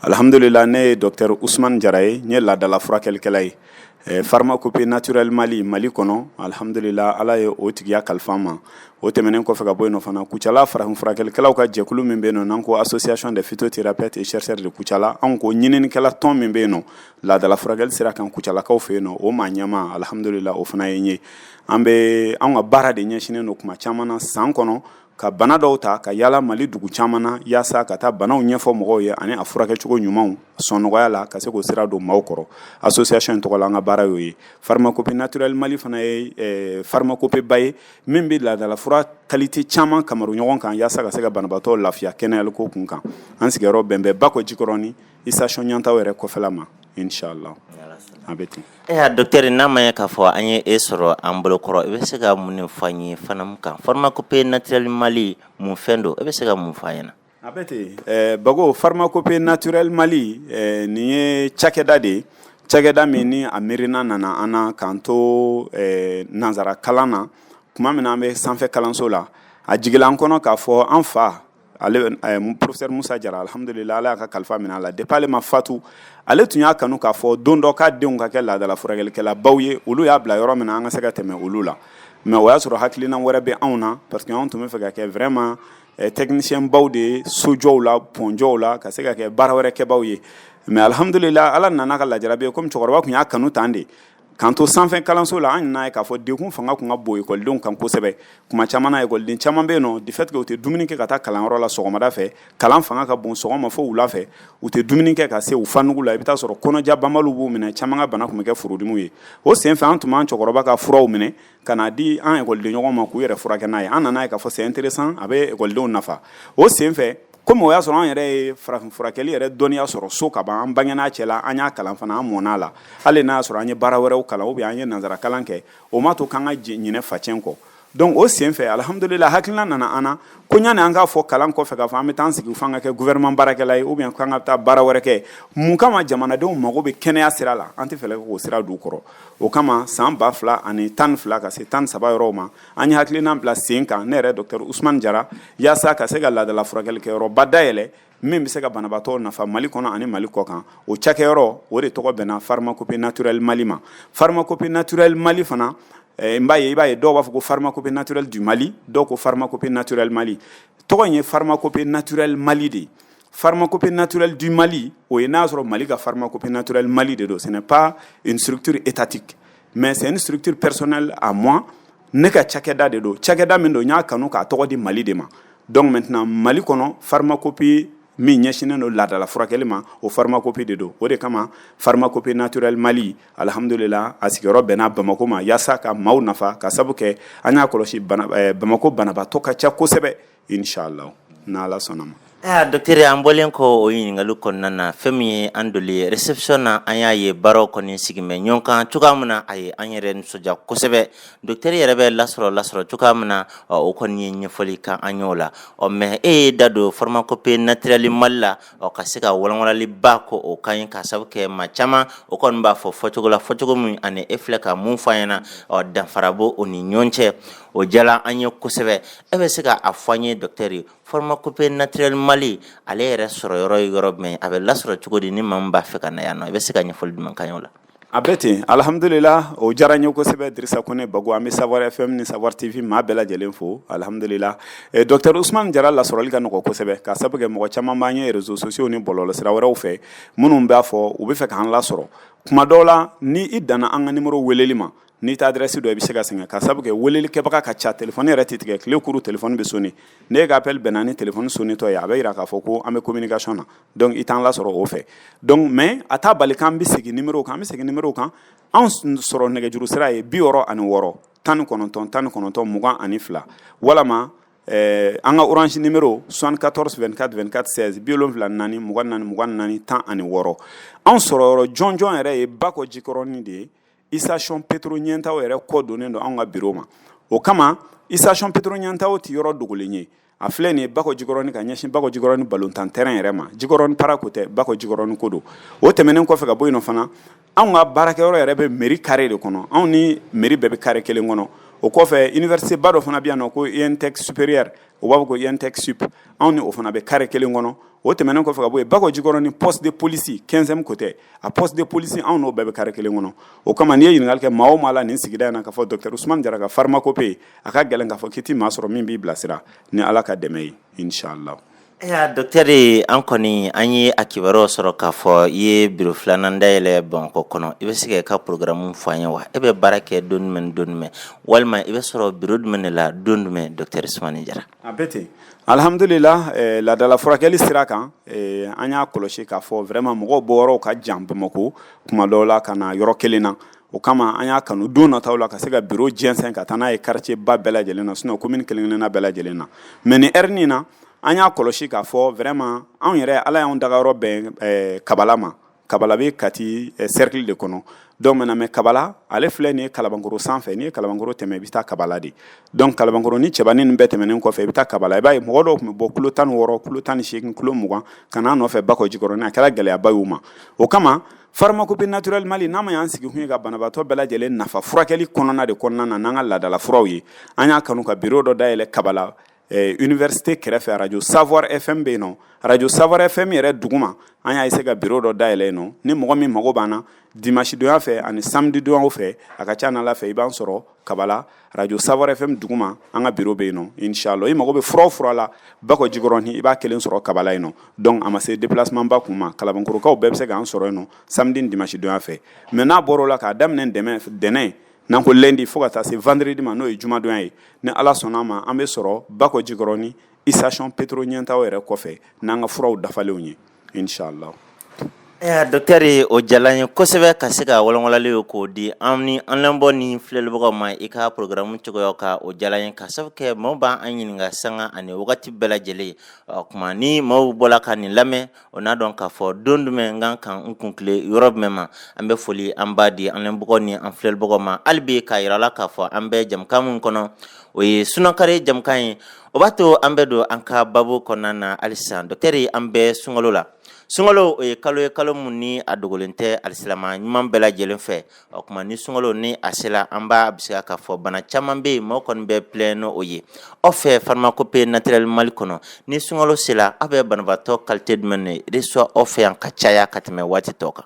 alhamdulila ne ye docteur Usumani Jara ye n ye laadala furakɛlikɛla ye Pharmacopée Naturelle Mali kɔnɔ alhamdulila Ala ye o tigiya kalifa ma o tɛmɛnen kɔfɛ ka bɔ yen nɔ fana Kucala farafin furakɛlikɛlaw ka jɛkulu min bɛ yen nɔ n'an ko association des phytothérapeutes et chercheurs de Kucala anw ko ɲininikɛla tɔn min bɛ yen nɔ laadala furakɛli sira kan Kucalakaw fɛ yen nɔ o maa ɲɛma alhamdulila o fana ye n ye an ka baara de ɲɛsinen don kuma caman na san kɔnɔ ka bana dɔw ta ka yala Mali dugu caman na yaasa ka taa banaw ɲɛfɔ mɔgɔw ye ani a furakɛcogo ɲumanw sɔnnɔgɔya la ka se k'o sira don maaw kɔrɔ association tɔgɔ la an ka baara y'o ye Pharmacopée Naturelle Mali fana ye pharmacopée ba ye min bɛ laadala fura qualité caman kamaru ɲɔgɔn kan yaasa ka se ka banabaatɔ lafiya kɛnɛyaliko kun kan an sigiyɔrɔ bɛn bɛ Bakɔ Jikɔrɔni station ɲantaw yɛrɛ kɔfɛla ma inchallah a bɛ ten. Docteur n'a ma ye k'a fɔ an ye e sɔrɔ an bolokɔrɔ i bɛ se ka mun fɔ an ye Fanamu kan Pharmacopée Naturelle Mali mun fɛn don i bɛ se ka mun fɔ an ɲɛna. A bɛ ten Bago Pharmacopée Naturelle Mali nin ye cakɛda de ye cakɛda min ni a miirina nana an na k'an to nanzara kalan na tuma min na an bɛ sanfɛ kalanso la a jigila an kɔnɔ k'a fɔ an fa ale professeur Musa Jara alhamdulillah ala y'a ka kalifa minɛ a la depuis ale ma fatu ale tun y'a kanu k'a fɔ don dɔ k'a denw ka kɛ laadala furakɛlikɛla baw ye olu y'a bila yɔrɔ min na an ka se ka tɛmɛ olu la mais o y'a sɔrɔ hakilina wɛrɛ bɛ anw na parce que anw tun bɛ fɛ ka kɛ vraiment technicien baw de ye sojɔw la pɔnjɔw la ka se ka kɛ baara wɛrɛ kɛbaw ye mais alhamdulillah ala nana ka lajarabi ye comme cɛkɔrɔba tun y'a kanu tan de kanto sanfɛ kalanso la an n'a ye k'a fɔ dekun fanga kun ka bon ekɔlidenw kan kosɛbɛ kuma caman na ekɔliden caman bɛ yen nɔ du fait que u tɛ dumuni kɛ ka taa kalanyɔrɔ la sɔgɔmada fɛ kalan fanga ka bon sɔgɔma fo wula fɛ u tɛ dumuni kɛ ka se u fanugu la i bɛ taa sɔrɔ kɔnɔja banbaliw b'u minɛ caman ka bana kun bɛ kɛ furudimiw ye o senfɛ an tun b'an cɛkɔrɔba ka furaw minɛ ka n'a di an ekɔliden ɲɔgɔn ma k'u yɛrɛ furakɛ n'a ye an nana ye k'a fɔ c'est intéressant a bɛ ekɔlidenw nafa o senfɛ komi o y'a sɔrɔ an yɛrɛ ye farafin furakɛli yɛrɛ dɔnniya sɔrɔ so ka ban an bangen'a cɛ la an y'a kalan fana an mɔn'a la hali n'a y'a sɔrɔ an ye baara wɛrɛw kalan ou bien an ye nanzara kalan kɛ o m'a to k'an ka ɲinɛ facɛn kɔ donc o senfɛ alhamdulillah hakilina nana an na ko ɲani an k'a fɔ kalan kɔfɛ k'a fɔ an bɛ taa an sigi f'an ka kɛ gouvernement baarakɛla ye ou bien k'an ka taa baara wɛrɛ kɛ mun kama jamanadenw mago bɛ kɛnɛya sira la an tɛ fɛlɛ k'o sira d'u kɔrɔ o kama san 2012 ka se 13 yɔrɔw ma an ye hakilina bila sen kan ne yɛrɛ docteur Ousmane Jara yaasa ka se ka laadala furakɛlikɛyɔrɔba dayɛlɛ min bɛ se ka banabaatɔ nafa Mali kɔnɔ ani Mali kɔ kan o cakɛyɔrɔ o de tɔgɔ bɛnna Pharmacopée naturelle Mali ma Pharmacopée naturelle Mali fana i b'a ye dɔw b'a fɔ ko Pharmacopée naturelle du Mali dɔw ko Pharmacopée naturelle Mali tɔgɔ in ye Pharmacopée naturelle Mali de ye Pharmacopée naturelle du Mali o ye n'a sɔrɔ Mali ka Pharmacopée naturelle Mali de don ce n'est pas une structure étatique mais c'est une structure personnelle à moi ne ka cakɛda de don cakɛda min don n y'a kanu k'a tɔgɔ di Mali de ma donc maintenant Mali kɔnɔ Pharmacopée min ɲɛsinen don laadala furakɛli ma o Pharmacopée de don o de kama Pharmacopée naturelle Mali alhamdulillah a sigiyɔrɔ bɛnna Bamako ma yaasa ka maaw nafa ka sabu kɛ an y'a kɔlɔsi Bamako banabaatɔ ka ca kosɛbɛ inshallah n'Ala sɔnna ma. Docteur an bɔlen kɔ o ɲininkali kɔnɔna na fɛn min ye an doli réception na an y'a ye baaraw kɔni sigimɛ ɲɔgɔn kan cogoya min na a ye an yɛrɛ nisɔndiya kosɛbɛ docteur yɛrɛ bɛ lasɔrɔ cogoya min na o kɔni ye ɲɛfɔli kan an y'o la mais e ye da don Pharmacopée naturelle Mali la ka se ka walawalali ba kɔ o kan ye ka sabu kɛ maa caman o kɔni b'a fɔ fɔcogo min ani e filɛ ka mun fɔ an ɲɛna danfara b'o o ni ɲɔgɔn cɛ o jala an ye kosɛbɛ e bɛ se ka a fɔ an ye docteur ye Pharmacopée naturelle Mali ale yɛrɛ sɔrɔ yɔrɔ ye yɔrɔ jumɛn a bɛ lasɔrɔ cogo di ni maa min b'a fɛ ka na yan nɔ i bɛ se ka ɲɛfɔli jumɛn k'an ye o la. a bɛ ten alhamdulillah o diyara n ye kosɛbɛ Dirisa Kone Bago an bɛ Savoir FM ni Savoir TV maa bɛɛ lajɛlen fo alhamdulillah docteur Ousmane Jara lasɔrɔli ka nɔgɔ kosɛbɛ ka sabu kɛ mɔgɔ caman b'an ye réseaux sociaux ni bɔlɔlɔsira wɛrɛw fɛ minnu b'a fɔ u bɛ fɛ k'an lasɔrɔ kuma dɔw la ni i danna an ka numéro weleli ma n'i ta adresse dɔ i bɛ se ka sɛgɛn ka sabu kɛ welelikɛbaga ka ca téléphone yɛrɛ tɛ tigɛ tile kuru téléphone bɛ sonné ne ka appel bɛnna ni téléphone sonnetɔ ye a bɛ yira k'a fɔ ko an bɛ communication na donc i t'an lasɔrɔ o fɛ donc mais a t'a bali k'an bɛ segin numéro kan anw sɔrɔ nɛgɛjuru sira ye 66 19 22 walama an ka orange numéro 74 24 24 16 74 24 24 anw sɔrɔ yɔrɔ jɔn yɛrɛ ye Bakɔ Jikɔrɔni de ye station Petro ɲɛntaw yɛrɛ kɔ donnen don an ka bureau ma o kama station Petro ɲɛntaw tɛ yɔrɔ dogolen ye a filɛ nin ye Bakɔ Jikɔrɔni ka ɲɛsin Bakɔ Jikɔrɔni balontan terrain yɛrɛ ma Jikɔrɔni para ko tɛ Bakɔ Jikɔrɔni ko don o tɛmɛnen kɔfɛ ka bɔ yen nɔ fana anw ka baarakɛyɔrɔ yɛrɛ bɛ mairie carré de kɔnɔ anw ni mairie bɛɛ bɛ carré kelen kɔnɔ o kɔfɛ université ba dɔ fana bɛ yan nɔ ko INTEC supérieur o b'a fɔ ko INTEC sup anw ni o fana bɛ carré kelen kɔnɔ o tɛmɛnen kɔfɛ ka bɔ yen Bakɔ Jikɔrɔni poste de police 15e côté a poste de police anw n'o bɛɛ bɛ carré kelen kɔnɔ o kama n'i ye ɲininkali kɛ maa o maa la nin sigida in na k'a fɔ docteur Ousmane Jara ka Pharmacopée a ka gɛlɛn k'a fɔ k'i ti maa sɔrɔ min b'i bilasira ni Ala ka dɛmɛ ye inshallah. Docteur an kɔni an ye a kibaruyaw sɔrɔ k'a fɔ i ye bureau filanan dayɛlɛ Bamakɔ kɔnɔ i bɛ se ka programme fɔ an ye wa e bɛ baara kɛ don jumɛn walima i bɛ sɔrɔ bureau jumɛn de la don jumɛn docteur Ousmane Jara. a bɛ ten alhamdulillah laadala furakɛli sira kan an y'a kɔlɔsi k'a fɔ vraiment mɔgɔw bɔyɔrɔw ka jan Bamako kuma dɔw la ka na yɔrɔ kelen na o kama an y'a kanu don nataw la ka se ka bureau jɛnsɛn ka taa n'a ye quartier ba bɛɛ lajɛlen na sinon commune kelen-kelenna bɛɛ lajɛlen na mais ni heure nin na an y'a kɔlɔsi k'a fɔ vraiment anw yɛrɛ Ala y'anw dagayɔrɔ bɛn Kabala ma Kabala bɛ Kati cercle de kɔnɔ donc maintenant mais Kabala ale filɛ nin ye Kalabankɔrɔ sanfɛ n'i ye Kalabankɔrɔ tɛmɛ i bɛ taa Kabala de donc Kalabankɔrɔ ni cɛbani ninnu bɛɛ tɛmɛnen kɔfɛ i bɛ taa Kabala i b'a ye mɔgɔ dɔw tun bɛ bɔ kilo 16 kilo 18 kilo 20 ka n'a nɔfɛ Bakɔ Jikɔrɔni a kɛra gɛlɛyaba y'u ma o kama Pharmacopée naturelle Mali n'a ma y'an sigi kun ye ka banabaatɔ bɛɛ lajɛlen nafa furakɛli kɔnɔna de kɔnɔna na n'an ka laadala furaw ye an y'a kanu ka bureau dɔ dayɛlɛ Kabala université kɛrɛfɛ radio savoir fm bɛ yen nɔ radio savoir fm yɛrɛ duguma an y'a essayer ka bureau dɔ dayɛlɛ yen nɔ ni mɔgɔ min mago b'an na dimanche donya fɛ ani samedi donya fɛ a ka ca n'Ala fɛ i b'an sɔrɔ Kabala radio savoir fm duguma an ka bureau bɛ yen nɔ inshallah i mago bɛ fura o fura la Bakɔ Jikɔrɔni i b'a kelen sɔrɔ Kabala yen nɔ donc a ma se déplacement ba kun ma Kalabankɔrɔkaw bɛɛ bɛ se k'an sɔrɔ yen nɔ samedi ni dimanche donya fɛ mais n'a bɔr'o la k'a daminɛ dɛnɛn n'an ko lundi fo ka taa se vendredi ma n'o ye jumadonya ye ni Ala sɔnna ma an bɛ sɔrɔ Bakɔ Jikɔrɔni station pétro ɲɛtaw yɛrɛ kɔfɛ n'an ka furaw dafalenw ye inshallah. Docteur o diyala n ye kosɛbɛ ka se ka walawalali k'o di an ni an lamɛnbɔ ni filɛlibagaw ma i ka programme cogoya ka o diyala n ye ka sabu kɛ maaw b'an ɲininka sanga ani wagati bɛɛ lajɛlen kuma ni maaw bɔla ka nin lamɛn o n'a dɔn k'a fɔ don jumɛn n kan n kuntile yɔrɔ jumɛn ma an bɛ foli an b'a di an lamɛnbagaw ni an filɛlibagaw ma hali bi k'a yira la k'a fɔ an bɛ jamukan min kɔnɔ o ye Sunakare jamukan ye o b'a to an bɛ don an ka babu kɔnɔna na hali sisan docteur an bɛ sunkalo la. Sunkalo o ye kalo mun ni a dogolen tɛ alisilama ɲuman bɛɛ lajɛlen fɛ o kuma ni sunkalo ni a sela an b'a bisika k'a fɔ bana caman bɛ yen mɔgɔ kɔni bɛ filɛ n'o ye aw fɛ pharmacopée naturelle Mali kɔnɔ ni sunkalo sela aw bɛ banabaatɔ qualité jumɛn de reçoit aw fɛ yan ka caya ka tɛmɛ waati tɔw kan.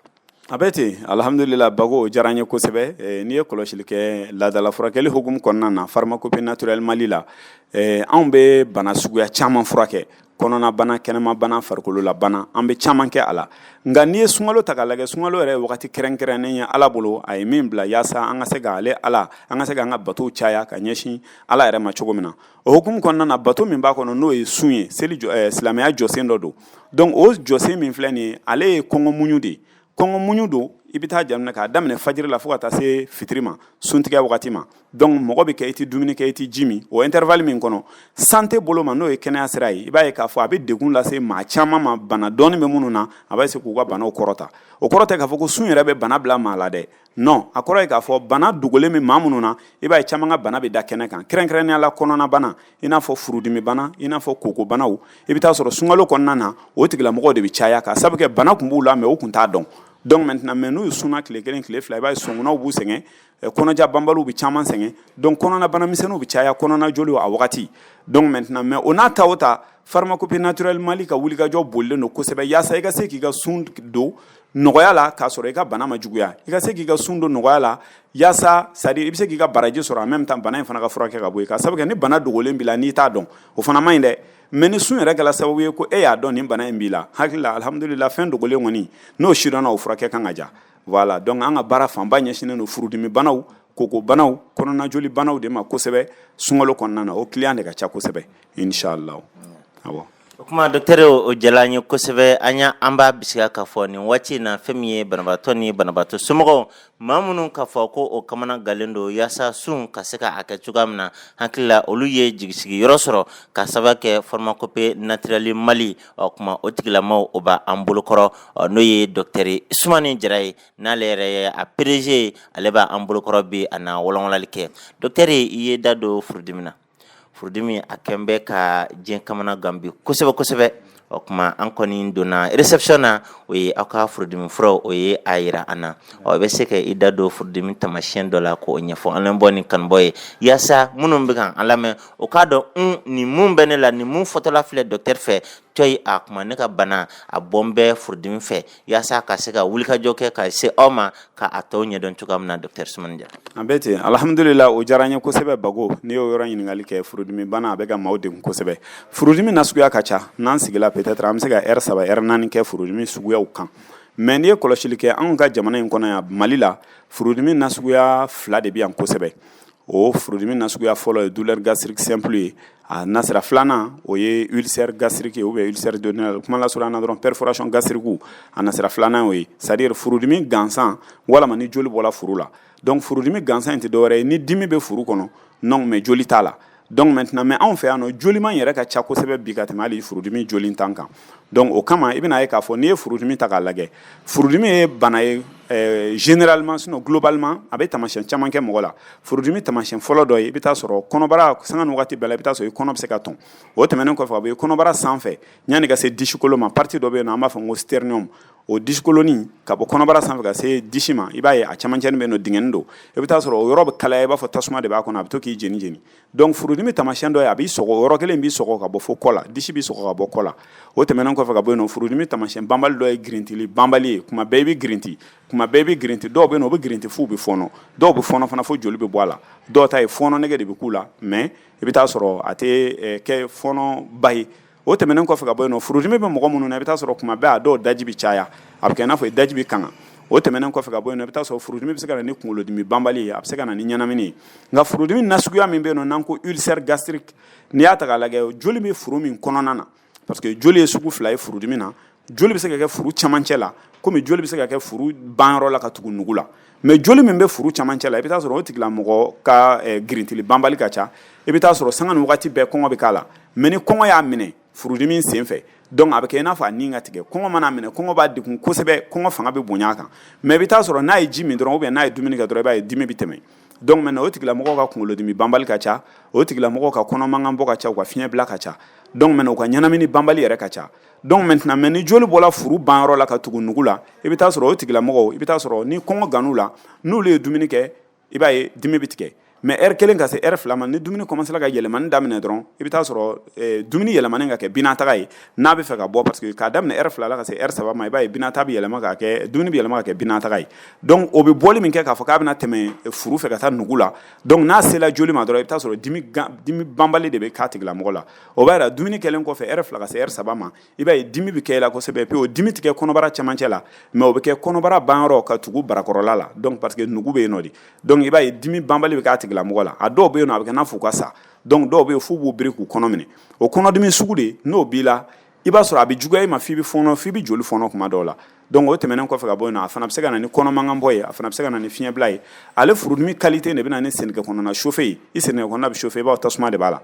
A bɛ ten alhamdulillah Bago o diyara n ye kosɛbɛ n'i ye kɔlɔsili kɛ laadala furakɛli hukumu kɔnɔna na pharmacopée naturelle Mali la anw bɛ bana suguya caman furakɛ kɔnɔna bana kɛnɛma bana farikolo la bana an bɛ caman kɛ a la nka n'i ye sunkalo ta k'a lajɛ sunkalo yɛrɛ wagati kɛrɛnkɛrɛnnen ye Ala bolo a ye min bila yaasa an ka se k'an ka batow caya ka ɲɛsin Ala yɛrɛ ma cogo min na o hukumu kɔnɔna na bato min b'a kɔnɔ n'o ye sun ye silamɛya jɔsen dɔ don donc o jɔsen min filɛ nin ye ale ye kɔngɔ muɲu de ye kɔngɔ muɲu don i bɛ taa jaminɛ k'a daminɛ fajiri la fo ka taa se fitiri ma suntigɛ wagati ma donc mɔgɔ bɛ kɛ i tɛ dumuni kɛ i tɛ ji min o intervalle min kɔnɔ santé bolo ma n'o ye kɛnɛya sira ye i b'a ye k'a fɔ a bɛ degun lase maa caman ma bana dɔɔni bɛ minnu na a b'a se k'u ka banaw kɔrɔta o kɔrɔ tɛ k'a fɔ ko sun yɛrɛ bɛ bana bila maa la dɛ non a kɔrɔ ye k'a fɔ bana dogolen bɛ maa minnu na i b'a ye caman ka bana bɛ da kɛnɛ kan kɛrɛnkɛrɛnnenya la kɔnɔna bana i n'a fɔ furudimi bana i n'a fɔ koko banaw i bɛ taa sɔrɔ sunkalo kɔnɔna na o tigilamɔgɔw de bɛ caya k'a sabu kɛ bana tun b'u la mais u tun t'a dɔn donc maintenant mais n'u ye sunna tile kelen tile fila i b'a ye sɔngunaw b'u sɛgɛn kɔnɔja banbaliw bɛ caman sɛgɛn donc kɔnɔna banamisɛnninw bɛ caya kɔnɔna joliw a wagati donc maintenant mais o n'a ta o ta pharmacopée naturelle Mali ka wulikajɔ bolilen don kosɛbɛ yaasa i ka se k'i ka sun don nɔgɔya la k'a sɔrɔ i ka bana ma juguya i ka se k'i ka sun don nɔgɔya la yaasa c'est à dire i bɛ se k'i ka baraji sɔrɔ en même temps bana in fana ka furakɛ ka bɔ yen k'a sabu kɛ ni bana dogolen b'i la n'i t'a dɔn o fana ma ɲi dɛ mais ni sun yɛrɛ kɛla sababu ye ko e y'a dɔn nin bana in b'i la hakili la alhamdulillah fɛn dogolen kɔni n'o sidɔnna o furakɛ kan ka ja voilà donc an ka baara fanba ɲɛsinnen don furudimi banaw koko banaw kɔnɔna joli banaw de ma kosɛbɛ sunkalo kɔnɔna na o client de ka ca kosɛbɛ inshallah awɔ. O kuma docteur o diyala n ye kosɛbɛ an b'a bisika k'a fɔ nin waati in na fɛn min ye banabaatɔ ni banabaatɔ somɔgɔw maa minnu k'a fɔ ko o kamana galen don yaasa sun ka se ka kɛ cogoya min na hakili la olu ye jigisigiyɔrɔ sɔrɔ ka sababu kɛ pharmacopée naturelle Mali o kuma o tigilamɔgɔw o b'an bolokɔrɔ n'o ye docteur Usumani Jara ye n'ale yɛrɛ ye a PDG ye ale b'an bolokɔrɔ bi a na walawalali kɛ docteur i ye da don furudimi na. Furudimi a kɛn bɛ ka diɲɛ kamana gan bi kosɛbɛ kosɛbɛ o kuma an kɔni donna réception na o ye aw ka furudimi furaw o ye a yira an na i bɛ se ka i da don furudimi taamasiyɛn dɔ la k'o ɲɛfɔ an lamɛnbɔ ni kanubɔ ye yaasa minnu bɛ kan an lamɛn o k'a dɔn nin mun bɛ ne la nin mun fɔtɔla filɛ docteur fɛ tɔyi a kuma ne ka bana a bɔn bɛ furudimi fɛ yaasa ka se ka wulikajɔ kɛ ka se aw ma ka a tɔw ɲɛdɔn cogoya min na docteur Usumani Jara. A bɛ ten alhamdulillah o diyara n ye kosɛbɛ Bago n'i y'o yɔrɔ ɲininkali kɛ furudimi bana a bɛ ka maaw degun kosɛbɛ furudimi nasuguya ka ca n'an sigila peut-être an bɛ se ka heure 3 heure 4 kɛ furudimi suguyaw kan mais n'i ye kɔlɔsili kɛ anw ka jamana in kɔnɔ yan Mali la furudimi nasuguya 2 de bɛ yan kosɛbɛ o furudimi nasuguya fɔlɔ ye douleur gastrique simple ye a nasira filanan o ye ulcère gastrique ou bien ulcère duodenal kuma la surunya na dɔrɔn perforation gastrique a nasira filanan o ye c'est à dire furudimi gansan walama ni joli bɔla furu la donc furudimi gansan in tɛ dɔwɛrɛ ye ni dimi bɛ furu kɔnɔ non mais joli t'a la donc maintenant mais anw fɛ yan nɔ joliman yɛrɛ ka ca kosɛbɛ bi ka tɛmɛ hali furudimi joli tan kan donc o kama i bɛna ye k'a fɔ n'i ye furudimi ta k'a lajɛ furudimi ye bana ye généralement sinon globalement a bɛ taamasiyɛn caman kɛ mɔgɔ la furudimi taamasiyɛn fɔlɔ dɔ ye i bɛ taa sɔrɔ kɔnɔbara sanga ni wagati bɛɛ la i bɛ taa sɔrɔ i kɔnɔ bɛ se ka tɔn o tɛmɛnen kɔfɛ a bɛ kɔnɔbara sanfɛ yanni ka se disikolo ma partie dɔ bɛ yen nɔ an b'a fɔ ko sternum o disi koloni ka bɔ kɔnɔbara sanfɛ ka se disi ma i b'a ye a camancɛni bɛ nɔ dingɛni don i bɛ taa sɔrɔ o yɔrɔ bɛ kalaya i b'a fɔ tasuma de b'a kɔnɔ a bɛ to k'i jeni jeni donc furudimi taamasiyɛn dɔ ye a b'i sɔgɔ o yɔrɔ kelen b'i sɔgɔ ka bɔ fo kɔ la disi b'i sɔgɔ ka bɔ kɔ la o tɛmɛnen kɔfɛ ka bɔ yen nɔ furudimi taamasiyɛn banbali dɔ ye girintili banbali ye kuma bɛɛ i bɛ girinti kuma bɛɛ i bɛ girinti dɔw bɛ yen nɔ u bɛ girinti f'u bɛ fɔɔnɔ dɔw bɛ fɔɔnɔ fana fo joli bɛ bɔ a la dɔw ta ye fɔɔnɔ nege de bɛ k'u la mais i bɛ taa sɔrɔ a tɛ kɛ fɔɔnɔ ba ye o tɛmɛnen kɔfɛ ka bɔ yen nɔ furudimi bɛ mɔgɔ minnu na i bɛ taa sɔrɔ kuma bɛɛ a dɔw daji bɛ caya a bɛ kɛ i n'a fɔ daji bɛ kanga o tɛmɛnen kɔfɛ ka bɔ yen nɔ i bɛ taa sɔrɔ furudimi bɛ se ka na ni kunkolodimi banbali ye a bɛ se ka na ni ɲanamini ye nka furudimi nasuguya min bɛ yen nɔ n'an ko ulcère gastrique n'i y'a ta k'a lajɛ joli bɛ furu min kɔnɔna na parce que joli ye sugu fila ye furudimi na joli bɛ se ka kɛ furu camancɛ la komi joli bɛ se ka kɛ furu banyɔrɔ la ka tugu nugu la mais joli min bɛ furu camancɛ la i bɛ taa sɔrɔ o tigilamɔgɔ ka girintili banbali ka ca i bɛ taa sɔrɔ sanga ni wagati bɛɛ kɔngɔ bɛ k'a la mais ni kɔngɔ y'a minɛ furudimi sen fɛ donc a bɛ kɛ i n'a fɔ a nin ka tigɛ kɔngɔ mana minɛ kɔngɔ b'a degun kosɛbɛ kɔngɔ fanga bɛ bonya a kan mais i bɛ taa sɔrɔ n'a ye ji min dɔrɔn ou bien n'a ye dumuni kɛ dɔrɔn i b'a ye dimi bɛ tɛmɛ donc maintenant o tigilamɔgɔw ka kunkolodimi banbali ka ca o tigilamɔgɔw ka kɔnɔ mankan bɔ ka ca u ka fiɲɛ bila ka ca donc maintenant u ka ɲanamini banbali yɛrɛ ka ca donc maintenant mais ni joli bɔra furu banyɔrɔ la ka tugu nugu la i bɛ taa sɔrɔ o tigilamɔgɔw i bɛ taa sɔrɔ ni kɔngɔ gan'u la n'olu ye dumuni kɛ i b'a ye dimi bɛ tigɛ mais heure kelen ka se heure fila ma ni dumuni commencera ka yɛlɛmani daminɛ dɔrɔn i bɛ taa sɔrɔ dumuni yɛlɛmani ka kɛ binataga ye n'a bɛ fɛ ka bɔ parce que k'a daminɛ heure fila la ka se heure saba ma i b'a ye binata bɛ yɛlɛma ka kɛ dumuni bɛ yɛlɛma ka kɛ binataga ye donc o bɛ bɔli min kɛ k'a fɔ k'a bɛna tɛmɛ furu fɛ ka taa nugu la donc n'a sela joli ma dɔrɔn i bɛ taa sɔrɔ dimi banbali de bɛ k'a tigilamɔgɔ la o b'a yira dumuni kɛlen kɔfɛ heure fila ka se heure saba ma i b'a ye dimi bɛ kɛ i la kosɛbɛ puis o dimi tɛ kɛ kɔnɔbara camancɛ la mais o bɛ kɛ kɔnɔbara banyɔrɔ ka tugu barakɔrɔla la donc parce que nugu bɛ yen nɔ de donc i b'a ye dimi banbali bɛ k'a tigilamɔgɔ la a dɔw bɛ yen nɔ a bɛ kɛ n'a fɔ u ka sa donc dɔw bɛ yen f'u b'u biri k'u kɔnɔ minɛ o kɔnɔdimi sugu de n'o b'i la i b'a sɔrɔ a bɛ juguya i ma f'i bɛ fɔɔnɔ f'i bɛ joli fɔɔnɔ kuma dɔw la donc o tɛmɛnen kɔfɛ ka bɔ yen nɔ a fana bɛ se ka na ni kɔnɔ mankan bɔ ye a fana bɛ se ka na ni fiɲɛ bila ye ale furudimi qualité de bɛ na ni sentigɛ kɔnɔna chauffe ye i sentigɛ kɔnɔna bɛ chauffe i b'a fɔ tasuma de b'a la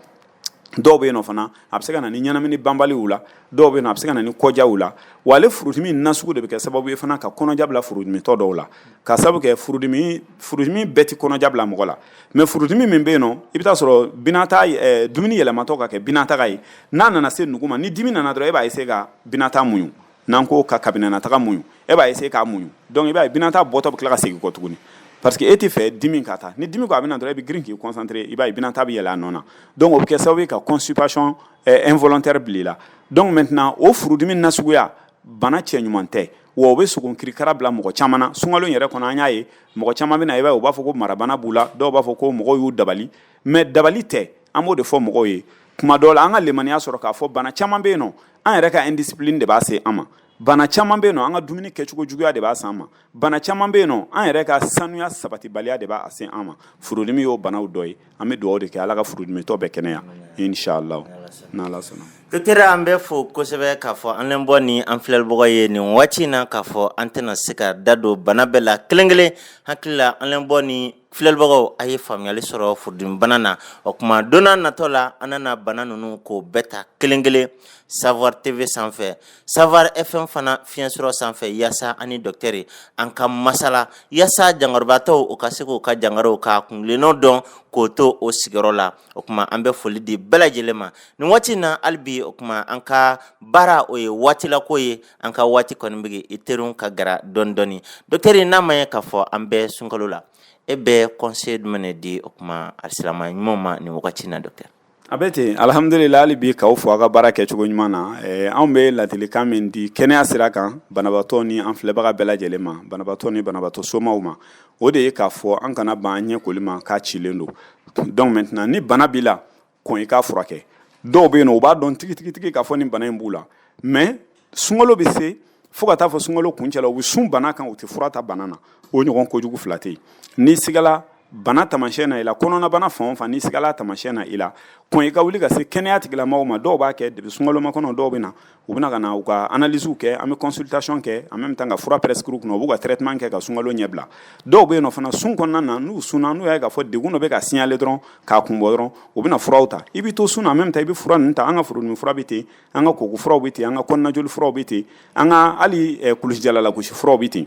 dɔw bɛ yen nɔ fana a bɛ se ka na ni ɲanamini banbaliw la dɔw bɛ yen nɔ a bɛ se ka na ni kɔjaw la wa ale furudimi nasugu de bɛ kɛ sababu ye fana ka kɔnɔja bila furudimitɔ dɔw la ka sababu kɛ furudimi bɛɛ ti kɔnɔja bila mɔgɔ la mais furudimi min bɛ yen nɔ i bɛ taa sɔrɔ binata dumuni yɛlɛmatɔ ka kɛ binataga ye n'a nana se nugu ma ni dimi nana dɔrɔn e b'a essayer ka binata muɲu n'an ko ka kabinɛnataga muɲu e b'a essayer k'a muɲu donc i b'a ye binata bɔtɔ bɛ tila ka segin kɔ tuguni parce que e tɛ fɛ dimi ka taa ni dimi ko a bɛ na dɔrɔn e bɛ girin k'i concentrer i b'a ye binata bɛ yɛlɛ a nɔ na donc o bɛ kɛ sababu ye ka constipation involontaire bila i la donc maintenant o furudimi nasuguya bana cɛɲuman tɛ wa o bɛ sogo kirikara bila mɔgɔ caman na sunkalo yɛrɛ kɔnɔ an y'a ye mɔgɔ caman bɛ na i b'a ye u b'a fɔ ko marabana b'u la dɔw b'a fɔ ko mɔgɔw y'u dabali mais dabali tɛ an b'o de fɔ mɔgɔw ye tuma dɔw la an ka limaniya sɔrɔ k'a fɔ bana caman bɛ yen nɔ an yɛrɛ ka indiscipline de b'a se an ma bana caman bɛ yen nɔ an ka dumuni kɛcogo juguya de b'a se an ma bana caman bɛ yen nɔ an yɛrɛ ka sanuya sabatibaliya de b'a se an ma furudimi y'o banaw dɔ ye an bɛ dugawu de kɛ ala ka furudimitɔ bɛɛ kɛnɛya inshallah n'ala sɔnna docteur an bɛ fo kosɛbɛ k'a fɔ an lɛn bɔ ni an filɛlibagaw ye nin waati in na k'a fɔ an tɛna se ka da don bana bɛɛ la kelen kelen hakili la an lɛn bɔ ni filɛlibagaw a ye faamuyali sɔrɔ furudimi bana na o kuma don n'a natɔ la an nana bana ninnu k'o bɛɛ ta kelen kelen Savoir TV sanfɛ Savoir FM fana fiɲɛsɔrɔ sanfɛ yaasa ani docteur an ka masala yaasa jangarobatɔw o ka se k'o ka jangarow ka kungilennaw dɔn k'o to o sigiyɔrɔ la o kuma an bɛ foli di bɛɛ lajɛlen ma nin waati in na hali bi o kuma an ka baara o ye waatilako ye an ka waati kɔni bɛ i teriw ka gara dɔɔni dɔɔni docteur n'a ma ye k'a fɔ an bɛ sunkalo la e bɛ conseil jumɛn de di o kuma alisilama ɲumanw ma nin wagati in na docteur a bɛ ten alhamdulillah hali bi k'aw fo a ka baara kɛcogo ɲuman na anw bɛ ladilikan min di kɛnɛya sira kan banabaatɔ ni an filɛbaga bɛɛ lajɛlen ma banabaatɔ ni banabaatɔ somaw ma o de ye k'a fɔ an kana ban an ɲɛ koli ma k'a cilen don donc maintenant ni bana b'i la kɔn i k'a furakɛ dɔw bɛ yen nɔ u b'a dɔn tigitigi k'a fɔ ni bana in b'u la mais sunkalo bɛ se fo ka taa fɔ sunkalo kuncɛ la u bɛ sun bana kan u tɛ fura ta bana na o ɲɔgɔn kojugu fila tɛ yen n'i sigala bana tamasiyɛn na i la kɔnɔnabana fan o fan n'i sigala tamasiyɛn na i la kɔn i ka wuli ka se kɛnɛya tigilamɔgɔw ma dɔw b'a kɛ depuis sunkaloma kɔnɔ dɔw bɛ na u bɛna ka na u ka analysew kɛ an bɛ consultation kɛ en même temps ka fura prescrire u kunna u b'u ka traitement kɛ ka sunkalo ɲɛbila dɔw bɛ yen nɔ fana sun kɔnɔna na n'u sunna n'u y'a ye k'a fɔ degun dɔ bɛ ka signaler dɔrɔn k'a kun bɔ dɔrɔn u bɛna furaw ta i bɛ to sun na en même temps i bɛ fura ninnu ta an ka furudimi fura bɛ ten an ka koko furaw bɛ ten an ka kɔnɔnajoli furaw bɛ ten an ka hali kulusi jalalagosi furaw bɛ ten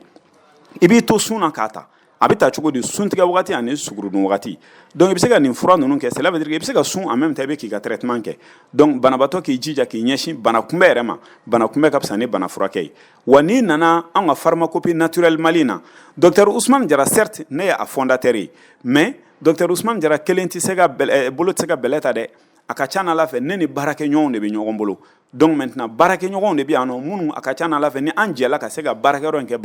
i b'i to sun na k'a ta a bɛ taa cogo di suntigɛ wagati ani sugurudun wagati donc i bɛ se ka nin fura ninnu kɛ cela veut dire que i bɛ se ka sun en même temps i bɛ k'i ka traitement kɛ donc banabaatɔ k'i jija k'i ɲɛsin bana kunbɛ yɛrɛ ma bana kunbɛ ka fisa ni bana furakɛ ye wa n'i nana an ka pharmacopée naturelle Mali in na docteur Ousmane Jara certes ne ye a fondateur ye mais docteur Ousmane Jara kelen tɛ se ka bolo tɛ se ka bɛlɛ ta dɛ a ka ca n'Ala fɛ ne ni baarakɛɲɔgɔnw de bɛ ɲɔgɔn bolo donc maintenant baarakɛɲɔgɔnw de bɛ yan nɔ minnu a ka ca n'Ala fɛ ni an jɛla ka se ka baarakɛyɔrɔ in kɛ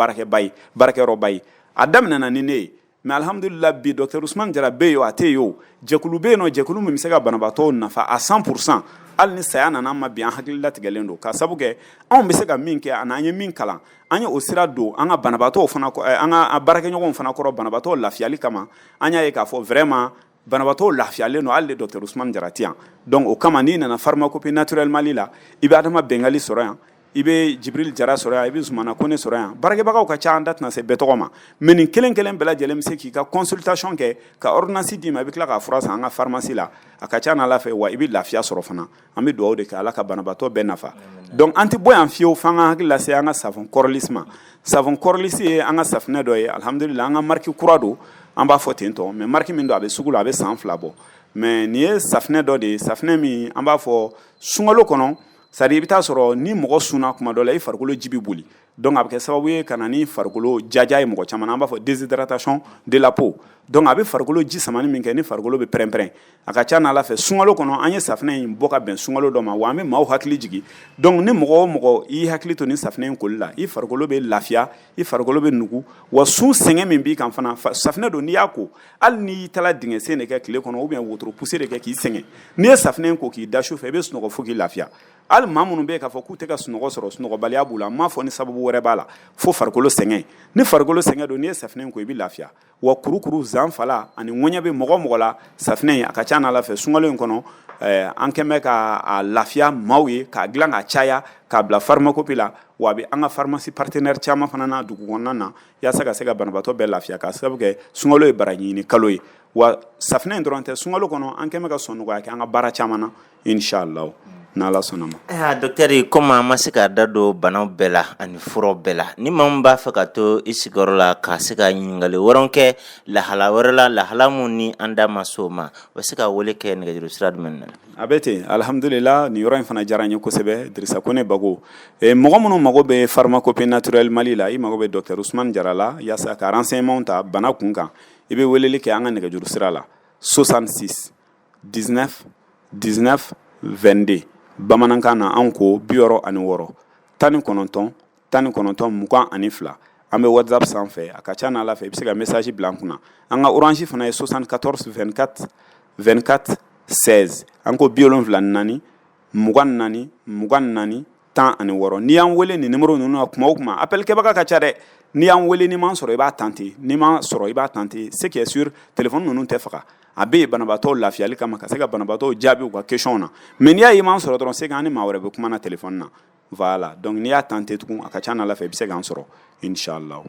baarakɛyɔrɔba ye a daminɛna ni ne ye mais alhamdulillah bi docteur Ousmane Jara bɛ yen a tɛ yen o jɛkulu bɛ yen nɔ jɛkulu min bɛ se ka banabaatɔw nafa à 100% hali ni saya nana an ma bi an hakili latigɛlen don ka sabu kɛ anw bɛ se ka min kɛ ani an ye min kalan an ye o sira don an ka banabaatɔw fana an ka baarakɛɲɔgɔnw fana kɔrɔ banabaatɔw lafiyali kama an y'a ye k'a fɔ vraiment banabaatɔw lafiyalen don hali de docteur Ousmane Jara tɛ yan donc o kama n'i nana pharmacopée naturelle Mali la i bɛ Adama Bengali sɔrɔ yan i bɛ Jibril Jara sɔrɔ yan i bɛ Zumana Kone sɔrɔ yan baarakɛbagaw ka ca an da tɛna se bɛɛ tɔgɔ ma mais nin kelen kelen bɛɛ lajɛlen bɛ se k'i ka consultation kɛ ka ordonnance d'i ma i bɛ tila k'a fura san an ka pharmacie la a ka ca n'Ala fɛ wa i bɛ lafiya sɔrɔ fana an bɛ dugawu de kɛ Ala ka banabaatɔ bɛɛ nafa donc an tɛ bɔ yan fiyewu f'an ka hakili lase an ka savon kɔrɔlisi ma savon kɔrɔlisi ye an ka safunɛ dɔ ye alhamdulillah an ka marque kura don an b'a fɔ ten tɔ mais marque min don a bɛ sugu la a bɛ san 2 bɔ mais nin ye safunɛ dɔ de ye safunɛ min an b'a fɔ sunkalo kɔnɔ c'est à dire i bɛ taa sɔrɔ ni mɔgɔ sunna kuma dɔ la i farikolo ji bɛ boli donc a bɛ kɛ sababu ye ka na ni farikolo jaja ye mɔgɔ caman na an b'a fɔ déshydratation de la peau donc a bɛ farikolo ji samani min kɛ ni farikolo bɛ pɛrɛn-pɛrɛn a ka ca n'Ala fɛ sunkalo kɔnɔ an ye safunɛ in bɔ ka bɛn sunkalo dɔ ma wa an bɛ maaw hakili jigin donc ni mɔgɔ o mɔgɔ i hakili to ni safunɛ in koli la i farikolo bɛ lafiya i farikolo bɛ nugu wa sun sɛgɛn min b'i kan fana safunɛ don n'i y'a ko hali n'i taara dingɛ sen de kɛ tile kɔnɔ ou bien wotoro poussé de kɛ k'i sɛgɛn n'i ye safunɛ in ko k'i da su fɛ i bɛ sunɔgɔ fo k'i lafiya hali maa minnu bɛ yen k'a fɔ k'u tɛ ka sunɔgɔ sɔrɔ sunɔgɔbaliya b'u la n m'a fɔ ni sababu wɛrɛ b'a la fo farikolo sɛgɛn ni farikolo sɛgɛn don n'i ye safunɛ in ko i bɛ lafiya wa kurukuru zan fala ani ŋɔɲɛ bɛ mɔgɔ mɔgɔ la safunɛ in a ka ca n'Ala fɛ sunkalo in kɔnɔ an kɛn bɛ ka lafiya maaw ye k'a dilan ka caya k'a bila pharmacopée la wa a bɛ an ka pharmacie partenaire caman fana na dugu kɔnɔna na yaasa ka se ka banabaatɔ bɛɛ lafiya k'a sababu kɛ sunkalo ye bara ɲini kalo ye wa safunɛ in dɔrɔn tɛ sunkalo kɔnɔ an kɛn bɛ ka sɔn nɔgɔya kɛ an ka baara caman na inshallah n'Ala sɔnna ma. Docteur comme an ma se ka da don banaw bɛɛ la ani furaw bɛɛ la ni maa min b'a fɛ ka to i sigiyɔrɔ la ka se ka ɲininkali wɛrɛw kɛ lahala wɛrɛ la lahala mun ni an da ma s'o ma o bɛ se ka wele kɛ nɛgɛjuru sira jumɛn na. a bɛ ten alhamdulillah nin yɔrɔ in fana diyara n ye kosɛbɛ Dirisa Kone Bago mɔgɔ minnu mago bɛ pharmacopée naturelle Mali la i mago bɛ docteur Ousmane Jara la yaasa ka renseignement ta bana kun kan i bɛ weleli kɛ an ka nɛgɛjuru sira la 66 19 19 22 bamanankan na an ko 66 19 19 22 an bɛ WhatsApp sanfɛ a ka ca n'Ala fɛ i bɛ se ka message bila an kunna an ka orange fana ye 74 24 24 16 an ko 74 24 24 16 n'i y'an wele nin numéro ninnu na kuma o kuma appel kɛbaga ka ca dɛ n'i y'an wele n'i m'an sɔrɔ i b'a tenter n'i m'an sɔrɔ i b'a tenter ce qui est sûr téléphone ninnu tɛ faga a bɛ yen banabaatɔw lafiyali kama ka se ka banabaatɔw jaabi u ka question na mais n'i y'a ye m'an sɔrɔ dɔrɔn c'est que an ni maa wɛrɛ bɛ kuma na téléphone na voilà donc n'i y'a tenter tugun a ka ca n'Ala fɛ i bɛ se k'an sɔrɔ inshallah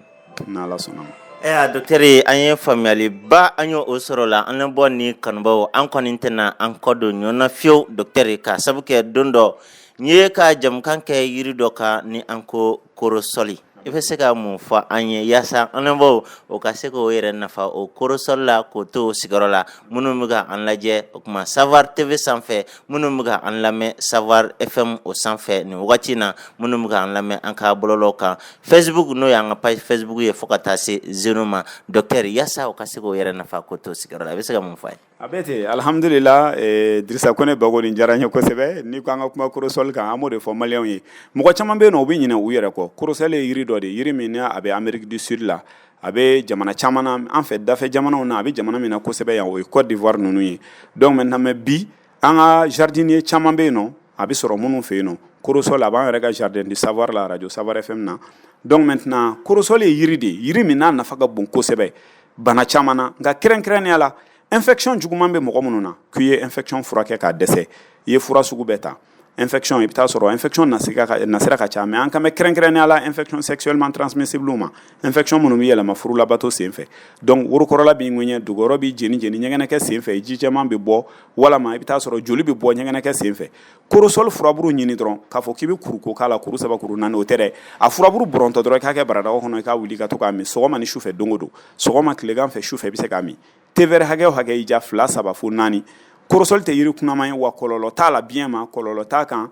n'Ala sɔnna ma. Docteur an ye faamuyali ba an y'o sɔrɔ la an bɔ ni kanubaw an kɔni tɛna an kɔ don ɲɔgɔn na fiyewu docteur ka sabu kɛ don dɔ n ye ka jamukan kɛ yiri dɔ kan ni an ko korosɔli i bɛ se ka mun fɔ an ye yaasa an baw o ka se k'o yɛrɛ nafa o korosɔli la k'o to o sigiyɔrɔ la minnu bɛ ka an lajɛ o kuma Savoir TV sanfɛ minnu bɛ ka an lamɛn Savoir FM o sanfɛ nin wagati in na minnu bɛ ka an lamɛn an ka bɔlɔlɔw kan Facebook n'o y'an ka page Facebook ye fo ka taa se 0 ma docteur yaasa o ka se k'o yɛrɛ nafa k'o to o sigiyɔrɔ la i bɛ se ka mun fɔ an ye. a bɛ ten alhamdulillah Dirisa Kone Bago nin diyara n ye kosɛbɛ ni ko an ka kuma korosɔli kan an b'o de fɔ maliyɛnw ye mɔgɔ caman bɛ yen nɔ u bɛ ɲinɛ u yɛrɛ kɔ korosɔli ye yiri dɔ de yiri min a bɛ Amérique du Sud la a bɛ jamana caman na an fɛ dafɛ jamanaw na a bɛ jamana min na kosɛbɛ yan o ye Côte d'Ivoire ninnu ye donc maintenant mais bi an ka jardinier caman bɛ yen nɔ a bɛ sɔrɔ minnu fɛ yen nɔ korosɔli a b'an yɛrɛ ka jardin du savoir la radio Savoir FM na donc maintenant korosɔli ye yiri de ye yiri min n'a nafa ka bon kosɛbɛ bana caman na nka kɛrɛnkɛrɛnnenya la infection juguman bɛ mɔgɔ minnu na k'i ye infection furakɛ k'a dɛsɛ i ye fura sugu bɛɛ ta infection i bɛ taa sɔrɔ infection nasira ka ca mais an kan bɛ kɛrɛnkɛrɛnnenya la infection sexuellement transmissible ma infection minnu bɛ yɛlɛma furulabato senfɛ donc worokɔrɔla b'i ŋɛɲɛ dugukɔrɔ b'i jeni ɲɛgɛnɛkɛ senfɛ ji jɛman bɛ bɔ walama i bɛ taa sɔrɔ joli bɛ bɔ ɲɛgɛnɛkɛ senfɛ korosol furaburu ɲini dɔrɔn k'a fɔ k'i bɛ kuruko k'a la kuru 3 kuru 4 o tɛ dɛ a furaburu bɔrɔntɔ dɔrɔn i k'a kɛ baradagaw kɔnɔ i k'a wuli ka to k'a min sɔgɔma ni sufɛ don o don sɔgɔma tilegan fɛ sufɛ i bɛ se k'a min thé vert hakɛ o hakɛ i ja 2 3 fo 4 korosol tɛ yiri kunaman ye wa kɔlɔlɔ t'a la biyɛn ma kɔlɔlɔ t'a kan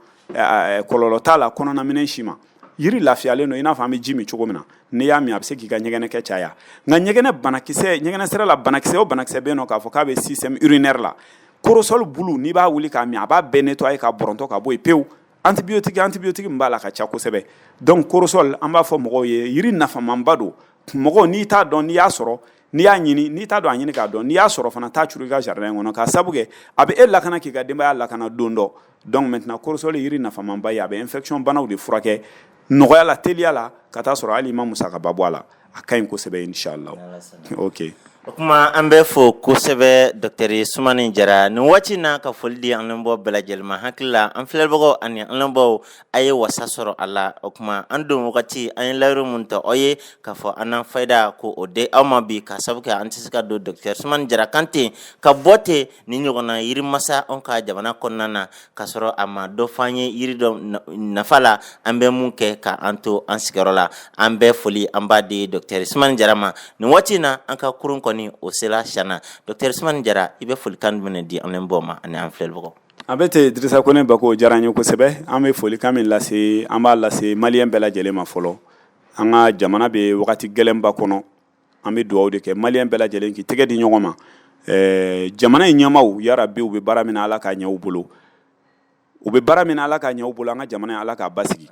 kɔlɔlɔ t'a la kɔnɔna minɛn si ma yiri lafiyalen don i n'a fɔ an bɛ ji min cogo min na n'i y'a min a bɛ se k'i ka ɲɛgɛnɛkɛ caya nka ɲɛgɛnɛ sira la banakisɛ o banakisɛ bɛ yen nɔ k'a fɔ k'a bɛ système urinaire la korosol bulu n'i b'a wuli k'a min a b'a bɛɛ nettoyer ka bɔrɔntɔ ka bɔ yen pewu antibiotique min b'a la ka ca kosɛbɛ donc korosol an b'a fɔ mɔgɔw ye yiri nafamanba don mɔgɔw n'i t'a dɔn n'i y'a sɔrɔ n'i y'a ɲini n'i t'a dɔn a ɲini k'a dɔn n'i y'a sɔrɔ fana taa curu i ka jardin kɔnɔ k'a sabu kɛ a bɛ e lakana k'i ka denbaya lakana don dɔ donc maintenant korosol ye yiri nafamanba ye a bɛ infection banaw de furakɛ nɔgɔya la teliya la ka taa sɔrɔ hali i ma musakaba bɔ a la a ka ɲi kosɛbɛ inshallah ok o kuma an bɛ fo kosɛbɛ Dr Sumani Jara nin waati na ka foli di an lamɛnbagaw bɛɛ lajɛlen ma hakili la an filɛbagaw ani an lamɛnbagaw a ye wasa sɔrɔ a la o kuma an don wagati an ye layiru mun ta aw ye k'a fɔ an n'an fayida ko o de aw ma bi ka sabu kɛ an tɛ se ka don Dr Sumani Jara kan ten ka bɔ ten ni ɲɔgɔnna yirimasa anw ka jamana kɔnɔna na ka sɔrɔ a ma dɔ f'an ye yiri dɔ nafa la an bɛ mun kɛ ka an to an sigiyɔrɔ la an bɛ foli an b'a di Dr Sumani Jara ma nin waati na an ka kurun kɔni o sela siana Dr Sumani Jara i bɛ folikan jumɛn di an lamɛnbagaw ma ani an filɛbagaw a bɛ ten Dirisa Kone Bako diyara an ye kosɛbɛ an bɛ folikan min lase an b'a lase maliyɛn bɛɛ lajɛlen ma fɔlɔ an ka jamana bɛ wagati gɛlɛnba kɔnɔ an bɛ dugawu de kɛ maliyɛn bɛɛ lajɛlen k'i tɛgɛ di ɲɔgɔn ma jamana in ɲɛmaaw yarabi u bɛ baara min na Ala k'a ɲɛ u bolo u bɛ baara min na Ala k'a ɲɛ u bolo an ka jamana in Ala k'a basigi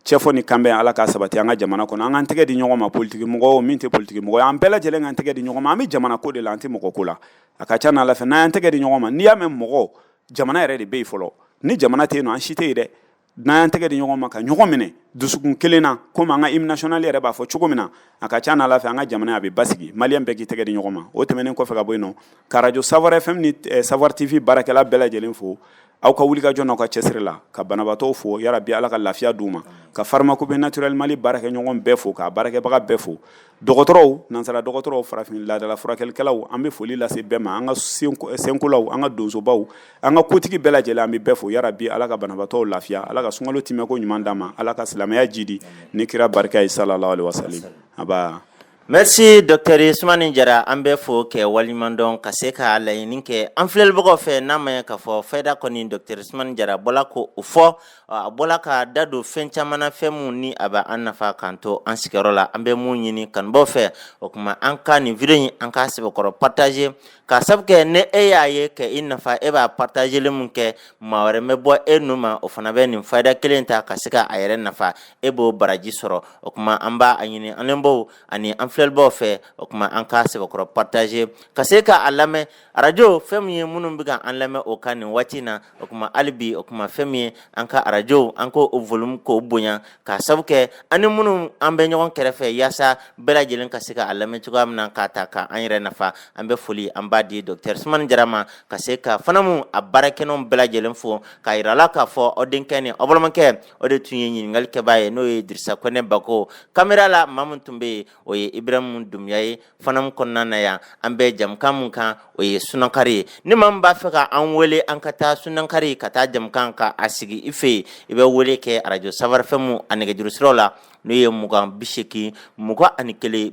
cɛfɔ ni kanbɛn Ala k'a sabati an ka jamana kɔnɔ an k'an tɛgɛ di ɲɔgɔn ma politique mɔgɔ min tɛ politique mɔgɔ ye an bɛɛ lajɛlen k'an tɛgɛ di ɲɔgɔn ma an bɛ jamana ko de la an tɛ mɔgɔ ko la a ka ca n'Ala fɛ n'an y'an tɛgɛ di ɲɔgɔn ma n'i y'a mɛn mɔgɔ jamana yɛrɛ de bɛ yen fɔlɔ ni jamana tɛ yen nɔ an si tɛ yen dɛ n'an y'an tɛgɛ di ɲɔgɔn ma ka ɲɔgɔn minɛ dusukun kelen na komi an ka hymne national yɛrɛ b'a fɔ cogo min na a ka ca n'Ala fɛ an ka jamana a bɛ basigi maliyɛn bɛɛ k'i tɛgɛ di ɲɔgɔn ma o tɛmɛnen kɔfɛ ka bɔ yen nɔ ka radio Savoir FM ni Savoir TV baarakɛla bɛɛ lajɛlen fo aw ka wulikajɔ n'aw ka cɛsiri la ka banabaatɔw fo yarabi Ala ka lafiya d'u ma ka pharmacopée naturelle Mali baarakɛ ɲɔgɔn bɛɛ fo ka baarakɛbaga bɛɛ fo dɔgɔtɔrɔw nansara dɔgɔtɔrɔw farafin laadala furakɛlikɛlaw an bɛ foli lase bɛɛ ma an ka senkolaw an ka donsobaw an ka kotigi bɛɛ lajɛlen an bɛ bɛɛ fo yarabi Ala ka banabaatɔw lafiya Ala ka sunkalo timɛko ɲuman d'an ma Ala ka silamɛya jidi ni kira barika ye sallallahu alaihi wasallam aba Merci Dr Sumani Jara an bɛ fo kɛ waliɲuman dɔn ka se ka laɲini kɛ an filɛbagaw fɛ n'a ma ɲɛ k'a fɔ fayida kɔni Dr Sumani Jara bɔla ko o fɔ a bɔla ka da don fɛn caman na fɛn mun ni a bɛ an nafa k'an to an sigiyɔrɔ la an bɛ mun ɲini kanubaw fɛ o kuma an ka nin video in an k'a sɛbɛkɔrɔ partager ka sabu kɛ ne e y'a ye kɛ i nafa e b'a partageli mun kɛ maa wɛrɛ bɛ bɔ e nu ma o fana bɛ nin fayida kelen ta ka se ka a yɛrɛ nafa e b'o baraji sɔrɔ o kuma an b'a a ɲini an lamɛnbagaw ani an filɛbagaw fɛ o kuma an k'a sɛbɛkɔrɔ partager ka se ka a lamɛn radio fɛn min ye minnu bɛ ka an lamɛn o kan nin waati na o kuma hali bi o kuma fɛn min ye an ka radio an ko o volume k'o bonya ka sabu kɛ ani minnu an bɛ ɲɔgɔn kɛrɛfɛ yaasa bɛɛ lajɛlen ka se ka a lamɛn cogoya min na k'a ta k'an yɛrɛ nafa an bɛ foli an b'a di Dr Sumani Jara ma ka se ka fana mun a baarakɛnɛw bɛɛ lajɛlen fo k'a yira la k'a fɔ aw denkɛ ni aw balimakɛ o de tun ye ɲininkalikɛbaa ye n'o ye Dirisa Kone Bako caméra la maa min tun bɛ yen o ye Ibrahim Dumbuya ye fana mun kɔnɔna na yan an bɛ jamukan mun kan o ye Sunankari ye ni maa min b'a fɛ ka an wele an ka taa Sunankari ka taa jamukan ka a sigi i fɛ yen i bɛ wele kɛ radio Savoir FM a nɛgɛjuru siraw la n'o ye 20 80 21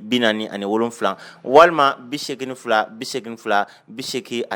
47 walima 82 82 84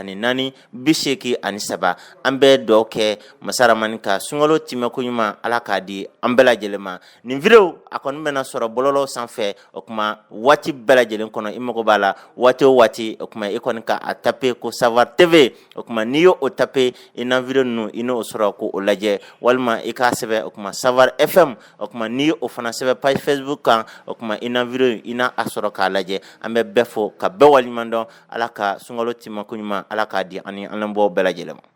83 an bɛ dugawu kɛ Masa Rahamani ka sunkalo timɛko ɲuman Ala k'a di an bɛɛ lajɛlen ma nin video a kɔni bɛna sɔrɔ bɔlɔlɔ sanfɛ o kuma waati bɛɛ lajɛlen kɔnɔ i mago b'a la waati o waati o kuma i kɔni ka a taper ko Savoir TV o kuma n'i y'o taper i na video ninnu i n'o sɔrɔ ko o lajɛ walima i k'a sɛbɛn o kuma Savoir FM o kuma n'i y'o fana sɛbɛn page Facebook kan o kuma i na video i na a sɔrɔ k'a lajɛ an bɛ bɛɛ fo ka bɛɛ waliɲuman dɔn Ala ka sunkalo timɛko ɲuman Ala k'a di ani an lamɛnbagaw bɛɛ lajɛlen ma